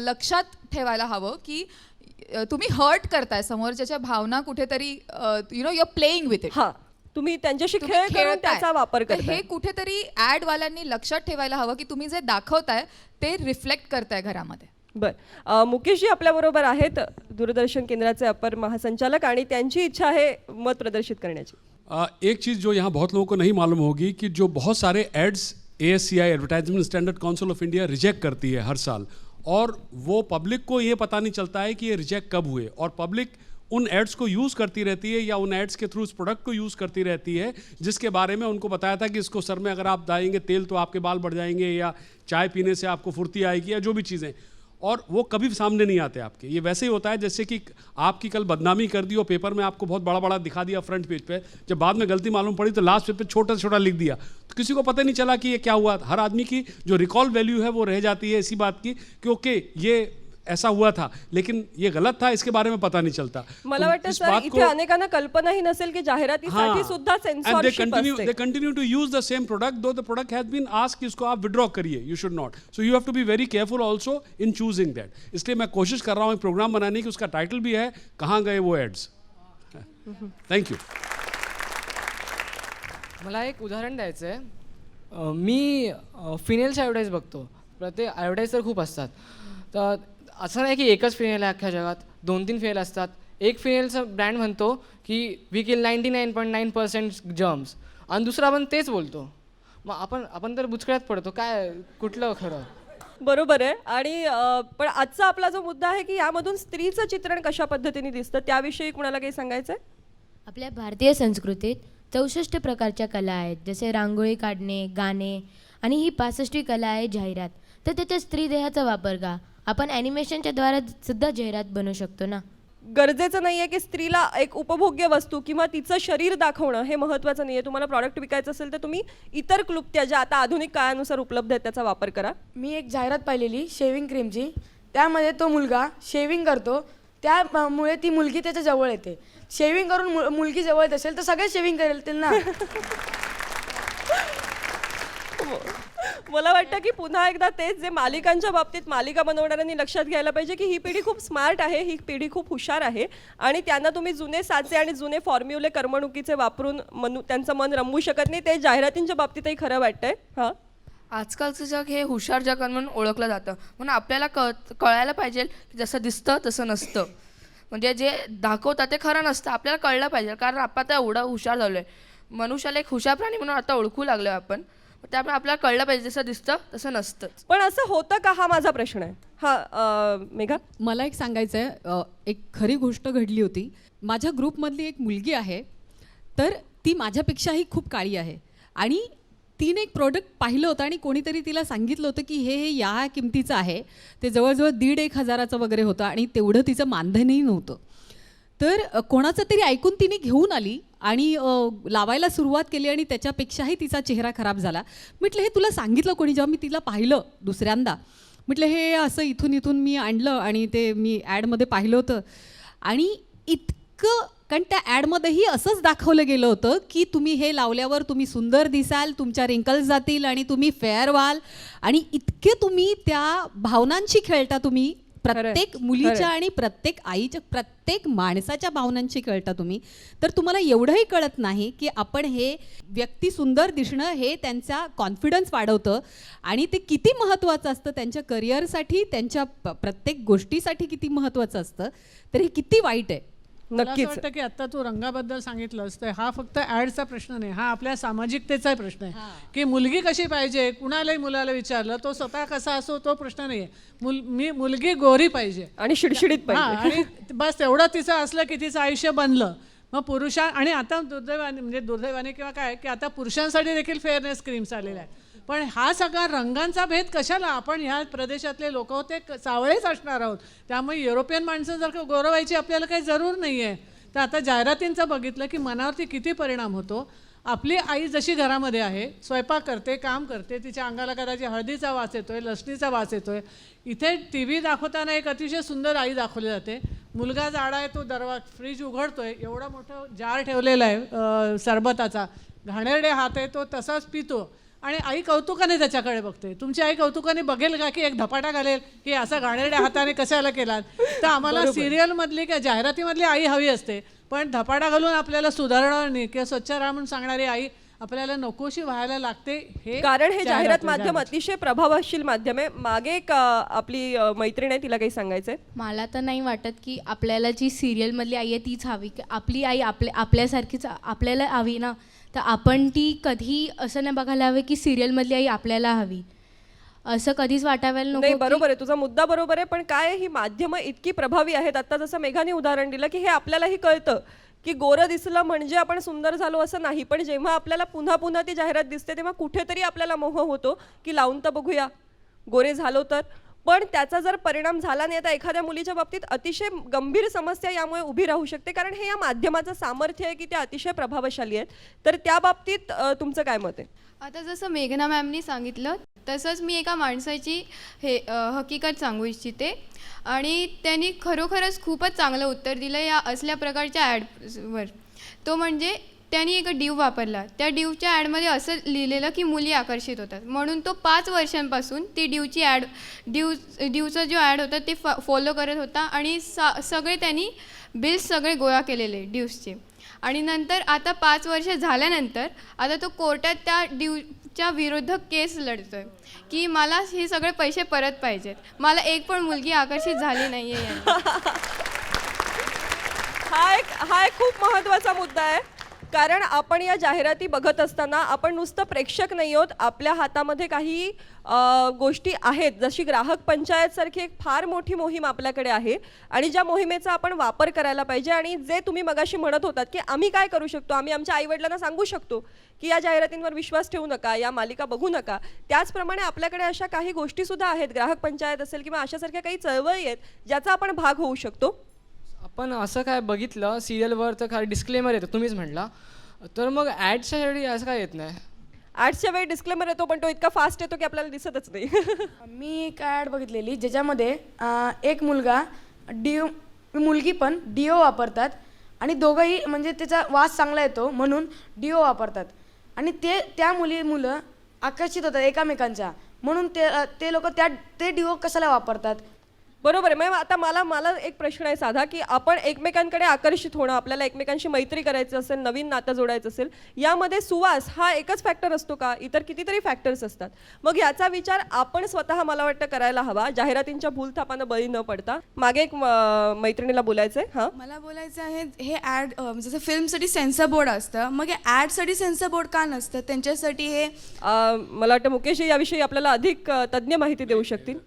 लक्षात ठेवायला हवं की तुम्ही हर्ट करताय समोरच्याच्या भावना, कुठेतरी you are playing with it. हां, तुम्ही त्यांच्याशी खेळ करून त्याचा वापर करताय. हे कुठेतरी ॲडवाल्यांनी लक्षात ठेवायला हवं की तुम्ही जे दाखवताय ते रिफ्लेक्ट करताय घरामध्ये. बरं, मुकेशजी आपल्याबरोबर आहेत, दूरदर्शन केंद्राचे अपर महासंचालक, आणि त्यांची इच्छा आहे मत प्रदर्शित करण्याची. एक चीज़ जो यहाँ बहुत लोगों को नहीं मालूम होगी कि जो बहुत सारे ads ASCI advertisement standard council of India reject करती है हर साल, और वो पब्लिक को ये पता नहीं चलता है कि ये रिजेक्ट कब हुए, और पब्लिक उन एड्स को यूज़ करती रहती है या उन एड्स के थ्रू उस प्रोडक्ट को यूज़ करती रहती है जिसके बारे में उनको बताया था कि इसको सर में अगर आप डालेंगे तेल तो आपके बाल बढ़ जाएंगे, या चाय पीने से आपको फुर्ती आएगी, या जो भी चीज़ें, और वो कभी सामने नहीं आते आपके. ये वैसे ही होता है जैसे कि आपकी कल बदनामी कर दी और पेपर में आपको बहुत बड़ा बड़ा दिखा दिया फ्रंट पेज पे, जब बाद में गलती मालूम पड़ी तो लास्ट पेज पे छोटा छोटा लिख दिया, तो किसी को पता नहीं चला कि ये क्या हुआ. हर आदमी की जो रिकॉल वैल्यू है वो रह जाती है इसी बात की कि ओके ये ऐसा हुआ था, लेकिन ये गलत था, इसके बारे में पता नहीं चलता. मला तो वाटतं इस सर बात इथे को- अनेकांना कल्पनाही नसेल की जाहिरातीसाठी सुद्धा and सेन्सॉरशिप असते. they continue to use the same product, though the product has been asked कि इसको आप withdraw करिए. You should not. So you have to be very careful also in choosing that. इसलिए मैं कोशिश कर रहा हूँ एक प्रोग्राम बनाने की, उसका टाइटल भी है कहाँ गए वो एड्स. Thank you. मला एक उदाहरण द्यायचं आहे. मी फिनेलचे ॲडव्हर्टाईज बघतो. प्रत्येक ॲडव्हर्टाईज तर खूप असतात. तर असं नाही की एकच फिनेल आहे अख्ख्या जगात, 2-3 फिनेल असतात. एक फिनेलचा ब्रँड म्हणतो की वी किल 99.9% जर्म्स, आणि दुसरा आपण तेच बोलतो. मग आपण तर बुचकळ्यात पडतो. काय कुठलं खरं? बरोबर आहे. आणि पण आजचा आपला जो मुद्दा आहे की यामधून स्त्रीचं चित्रण कशा पद्धतीने दिसतं त्याविषयी कुणाला काही सांगायचं आहे? आपल्या भारतीय संस्कृतीत 64 प्रकारच्या कला आहेत, जसे रांगोळी काढणे, गाणे, आणि ही 65वी कला आहे जाहिरात. तर त्याच्यात स्त्री देहाचा वापर का? आपण ॲनिमेशनच्या द्वारे सुद्धा जाहिरात बनवू शकतो ना. गरजेचं नाही आहे की स्त्रीला एक उपभोग्य वस्तू किंवा तिचं शरीर दाखवणं हे महत्त्वाचं नाही आहे. तुम्हाला प्रॉडक्ट विकायचं असेल तर तुम्ही इतर क्लुप्त्या ज्या आता आधुनिक काळानुसार उपलब्ध आहेत त्याचा वापर करा. मी एक जाहिरात पाहिलेली शेविंग क्रीमची. त्यामध्ये तो मुलगा शेविंग करतो, त्यामुळे ती मुलगी त्याच्या जवळ येते. शेविंग करून मुलगी जवळ येत असेल तर सगळे शेविंग करेल ना. मला वाटतं की पुन्हा एकदा तेच जे मालिकांच्या बाबतीत मालिका बनवणाऱ्यांनी लक्षात घ्यायला पाहिजे की ही पिढी खूप स्मार्ट आहे, ही पिढी खूप हुशार आहे, आणि त्यांना तुम्ही जुने साचे आणि जुने फॉर्म्युले करमणुकीचे वापरून त्यांचं मन रमवू शकत नाही. ते जाहिरातींच्या बाबतीतही खरं वाटतंय. हां, आजकालचं जग हे हुशार जग म्हणून ओळखलं जातं. म्हणून आपल्याला कळायला पाहिजे की जसं दिसतं तसं नसतं. म्हणजे जे दाखवतात ते खरं नसतं. आपल्याला कळलं पाहिजे, कारण आपण आता एवढं हुशार झालो आहे. मनुष्याला एक हुशार प्राणी म्हणून आता ओळखू लागलो आपण. त्यामुळे आपल्याला कळलं पाहिजे जसं दिसतं तसं नसतं. पण असं होतं का हा माझा प्रश्न आहे. हां मेघा. मला एक सांगायचं आहे, एक खरी गोष्ट घडली होती. माझ्या ग्रुपमधली एक मुलगी आहे, तर ती माझ्यापेक्षाही खूप काळी आहे, आणि तिने एक प्रोडक्ट पाहिलं होतं आणि कोणीतरी तिला सांगितलं होतं की हे या किमतीचं आहे. ते जवळजवळ 1,500-1,000 वगैरे होतं, आणि तेवढं तिचं मानधनही नव्हतं. तर कोणाचं तरी ऐकून तिने घेऊन आली आणि लावायला सुरुवात केली, आणि त्याच्यापेक्षाही तिचा चेहरा खराब झाला. म्हटलं हे तुला सांगितलं कोणी? जेव्हा मी तिला पाहिलं दुसऱ्यांदा, म्हटलं हे असं इथून मी आणलं आणि ते मी ॲडमध्ये पाहिलं होतं. आणि इतकं, कारण त्या ॲडमध्येही असंच दाखवलं गेलं होतं की तुम्ही हे लावल्यावर तुम्ही सुंदर दिसाल, तुमच्या रिंकल्स जातील आणि तुम्ही फेअर व्हाल, आणि इतके तुम्ही त्या भावनांशी खेळता. तुम्ही प्रत्येक मुलीच्या आणि प्रत्येक आईच्या, प्रत्येक माणसाच्या भावनांशी खेळता तुम्ही. तर तुम्हाला एवढंही कळत नाही की आपण हे व्यक्ती सुंदर दिसणं हे त्यांचा कॉन्फिडन्स वाढवतं, आणि ते किती महत्त्वाचं असतं त्यांच्या करिअरसाठी, त्यांच्या प्रत्येक गोष्टीसाठी किती महत्त्वाचं असतं. तर हे किती वाईट आहे. मला असं वाटतं की आता तू रंगाबद्दल सांगितलंस तर हा फक्त ॲडचा प्रश्न नाही, हा आपल्या सामाजिकतेचाही प्रश्न आहे. की मुलगी कशी पाहिजे, कुणालाही मुलाला विचारलं तो स्वतः कसा असो तो प्रश्न नाही आहे. मुलगी गोरी पाहिजे आणि शिडशिडीत पाहिजे, आणि बस तेवढं तिचं असलं की तिचं आयुष्य बनलं. मग आणि आता दुर्दैवाने किंवा काय की आता पुरुषांसाठी देखील फेअरनेस क्रीम्स आलेल्या आहेत. पण हा सगळा रंगांचा भेद कशाला? आपण ह्या प्रदेशातले लोक होते सावळेच असणार आहोत, त्यामुळे युरोपियन माणसं जर गौरवायची आपल्याला काही जरूर नाही आहे. तर आता जाहिरातींचं बघितलं की मनावरती किती परिणाम होतो. आपली आई जशी घरामध्ये आहे, स्वयंपाक करते, काम करते, तिच्या अंगाला कदाचित हळदीचा वास येतोय, लसणीचा वास येतोय. इथे टी व्ही दाखवताना एक अतिशय सुंदर आई दाखवली जाते. मुलगा जाडा आहे, तो फ्रीज उघडतोय, एवढा मोठा जार ठेवलेला आहे सरबताचा, घाणेरडे हात आहे, तो तसाच पितो, आणि आई कौतुकाने त्याच्याकडे बघते. तुमची आई कौतुकाने बघेल का की एक धपाटा घालेल की असा घाणेरड्या हाताने कशाला केलात? तर आम्हाला सिरियलमधली किंवा जाहिरातीमधली आई हवी असते, पण धपाटा घालून आपल्याला सुधारणार नाही किंवा स्वच्छ राहा म्हणून सांगणारी आई आपल्याला नकोशी व्हायला लागते. हे कारण हे जाहिरात माध्यम अतिशय प्रभावशील माध्यम आहे. मागे एक आपली मैत्रीण आहे, तिला काही सांगायचंय. मला तर नाही वाटत की आपल्याला जी सिरियलमधली आई आहे तीच हवी. आपली आई आपल्यासारखीच आपल्याला हवी ना. तर आपण ती कधी असं नाही बघायला हवं की सिरियलमधली आई आपल्याला हवी, असं कधीच वाटायला नको. नाही, बरोबर आहे, तुझा मुद्दा बरोबर आहे. पण काय ही माध्यमं इतकी प्रभावी आहेत. आता जसं मेघाने उदाहरण दिलं की हे आपल्यालाही कळतं की गोरं दिसलं म्हणजे आपण सुंदर झालो असं नाही. पण जेव्हा आपल्याला पुन्हा पुन्हा ती जाहिरात दिसते तेव्हा कुठेतरी आपल्याला मोह होतो की लावून तर बघूया, गोरे झालो तर. पण त्याचा जर परिणाम झाला नाही तर एखाद्या मुलीच्या बाबतीत अतिशय गंभीर समस्या यामुळे उभी राहू शकते, कारण हे या माध्यमाचं सामर्थ्य आहे की ते अतिशय प्रभावशाली आहेत. तर त्या बाबतीत तुमचं काय मत आहे? आता जसं मेघना मॅमनी सांगितलं तसंच मी एका माणसाची हकीकत सांगू इच्छिते, आणि त्यांनी खरोखरच खूपच चांगलं उत्तर दिलं या असल्या प्रकारच्या ॲडवर. तो म्हणजे त्यांनी एक डिव वापरला. त्या डिवच्या ॲडमध्ये असं लिहिलेलं की मुली आकर्षित होतात, म्हणून तो 5 वर्षांपासून ती डिवचा जो ॲड होता ते फॉलो करत होता, आणि सगळे त्यांनी बिल्स सगळे गोळा केलेले डिव्सचे. आणि नंतर आता 5 वर्ष झाल्यानंतर आता तो कोर्टात त्या डिवच्या विरुद्ध केस लढतोय की मला हे सगळे पैसे परत पाहिजेत, मला एक पण मुलगी आकर्षित झाली नाही आहे. हा एक खूप महत्त्वाचा मुद्दा आहे, कारण आपण या जाहिराती बघत असताना आपण नुसतं प्रेक्षक नाही आहोत, आपल्या हातामध्ये काही गोष्टी आहेत. जशी ग्राहक पंचायत सारखी एक फार मोठी मोहीम आपल्याकडे आहे, आणि ज्या मोहिमेचा आपण वापर करायला पाहिजे. आणि जे तुम्ही मगाशी म्हणत होतात की आम्ही काय करू शकतो, आम्ही आमच्या आईवडिलांना सांगू शकतो की या जाहिरातींवर विश्वास ठेवू नका, या मालिका बघू नका. त्याचप्रमाणे आपल्याकडे अशा काही गोष्टीसुद्धा आहेत, ग्राहक पंचायत असेल किंवा अशासारख्या काही चळवळी आहेत ज्याचा आपण भाग होऊ शकतो. आपण असं काय बघितलं सिरियलवर तर खाली डिस्क्लेमर येतं, तुम्हीच म्हटला, तर मग ॲडच्या वेळी असं काय येत नाही? ॲड्सच्या वेळी डिस्क्लेमर येतो, पण तो इतका फास्ट येतो की आपल्याला दिसतच नाही. मी एक ॲड बघितलेली ज्याच्यामध्ये एक मुलगी पण डिओ वापरतात, आणि दोघंही म्हणजे त्याचा वास चांगला येतो म्हणून डिओ वापरतात, आणि त्या मुलं आकर्षित होतात एकमेकांच्या, म्हणून ते लोक ते डिओ कशाला वापरतात? बरोबर आहे. मग आता मला एक प्रश्न आहे साधा, की आपण एकमेकांकडे आकर्षित होणं, आपल्याला एकमेकांशी मैत्री करायचं असेल, नवीन नातं जोडायचं असेल, यामध्ये सुवास हा एकच फॅक्टर असतो का? इतर कितीतरी फॅक्टर्स असतात. मग याचा विचार आपण स्वतः मला वाटतं करायला हवा, जाहिरातींच्या भूलथापानं बळी न पडता. मागे एक मैत्रिणीला बोलायचं आहे. हां, मला बोलायचं आहे, हे ॲड जसं फिल्मसाठी सेन्सर बोर्ड असतं, मग हे ॲडसाठी सेन्सर बोर्ड का नसतं? त्यांच्यासाठी हे मला वाटतं मुकेश याविषयी आपल्याला अधिक तज्ज्ञ माहिती देऊ शकतील.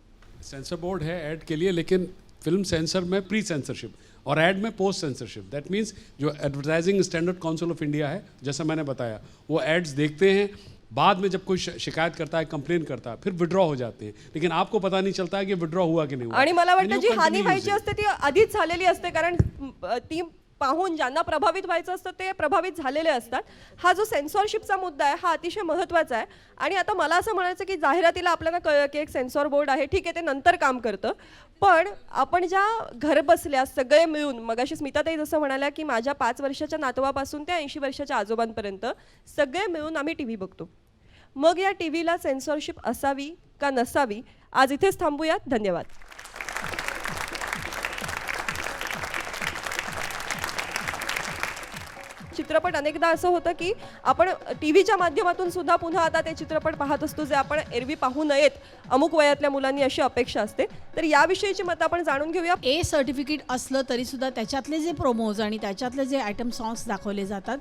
सेंसर बोर्ड है ऐड के लिए, लेकिन फिल्म सेंसर में प्री सेंसरशिप और ऐड में पोस्ट सेंसरशिप. दैट मीन्स जो advertising standard council of India है, जैसा मैंने बताया, वो एड्स देखते हैं, बाद में जब कोई शिकायत करता है, कंप्लेन करता है, फिर विड्रॉ हो जाते हैं, लेकिन आपको पता नहीं चलता है कि विड्रॉ हुआ कि नहीं हुआ. आणि मला वाटतं जी हानी व्हायची असते ती आधीच झालेली असते, कारण ती पाहून ज्यांना प्रभावित व्हायचं असतं ते प्रभावित झालेले असतात. हा जो सेन्सॉरशिपचा मुद्दा आहे हा अतिशय महत्त्वाचा आहे. आणि आता मला असं म्हणायचं की जाहिरातीला आपल्याला कळलं की एक सेन्सॉर बोर्ड आहे, ठीक आहे, ते नंतर काम करतं, पण आपण ज्या घर बसल्या सगळे मिळून, मगाशी स्मिताताई जसं म्हणाल्या की माझ्या 5 वर्षाच्या नातवापासून ते 80 वर्षाच्या आजोबांपर्यंत सगळे मिळून आम्ही TV बघतो. मग या TVला सेन्सॉरशिप असावी का नसावी? आज इथेच थांबूयात. धन्यवाद. चित्रपट अनेकदा असं होतं की आपण TVच्या माध्यमातून सुद्धा पुन्हा आता ते चित्रपट पाहत असतो जे आपण एरवी पाहू नयेत, अमुक वयातल्या मुलांनी अशी अपेक्षा असते. तर याविषयीची मतं आपण जाणून घेऊया. ए सर्टिफिकेट असलं तरीसुद्धा त्याच्यातले जे प्रोमोज आणि त्याच्यातले जे आयटम सॉंग्स दाखवले जातात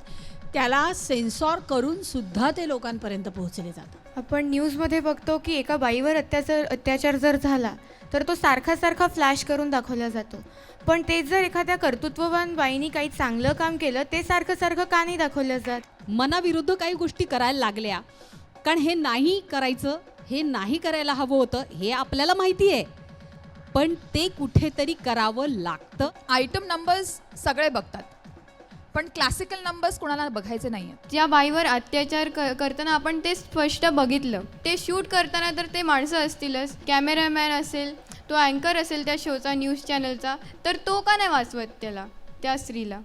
त्याला सेन्सॉर करून सुद्धा ते लोकांपर्यंत पोहोचले जातात. आपण न्यूजमध्ये बघतो की एका बाईवर अत्याचार जर झाला तर तो सारखा फ्लॅश करून दाखवला जातो, पण तेच जर एखाद्या कर्तृत्ववान बाईनी काही चांगलं काम केलं ते सारखं का नाही दाखवलं जात? मनाविरुद्ध काही गोष्टी करायला लागल्या, कारण हे नाही करायचं, हे नाही करायला हवं होतं हे आपल्याला माहिती आहे, पण ते कुठेतरी करावं लागतं. आयटम नंबर्स सगळे बघतात, पण क्लासिकल नंबर्स कोणाला बघायचे नाही आहेत. ज्या बाईवर अत्याचार करताना आपण ते स्पष्ट बघितलं, ते शूट करताना तर ते माणसं असतीलच, कॅमेरामॅन असेल, तो अँकर असेल त्या शोचा, न्यूज चॅनलचा, तर तो का नाही वाचवत त्या स्त्रीला?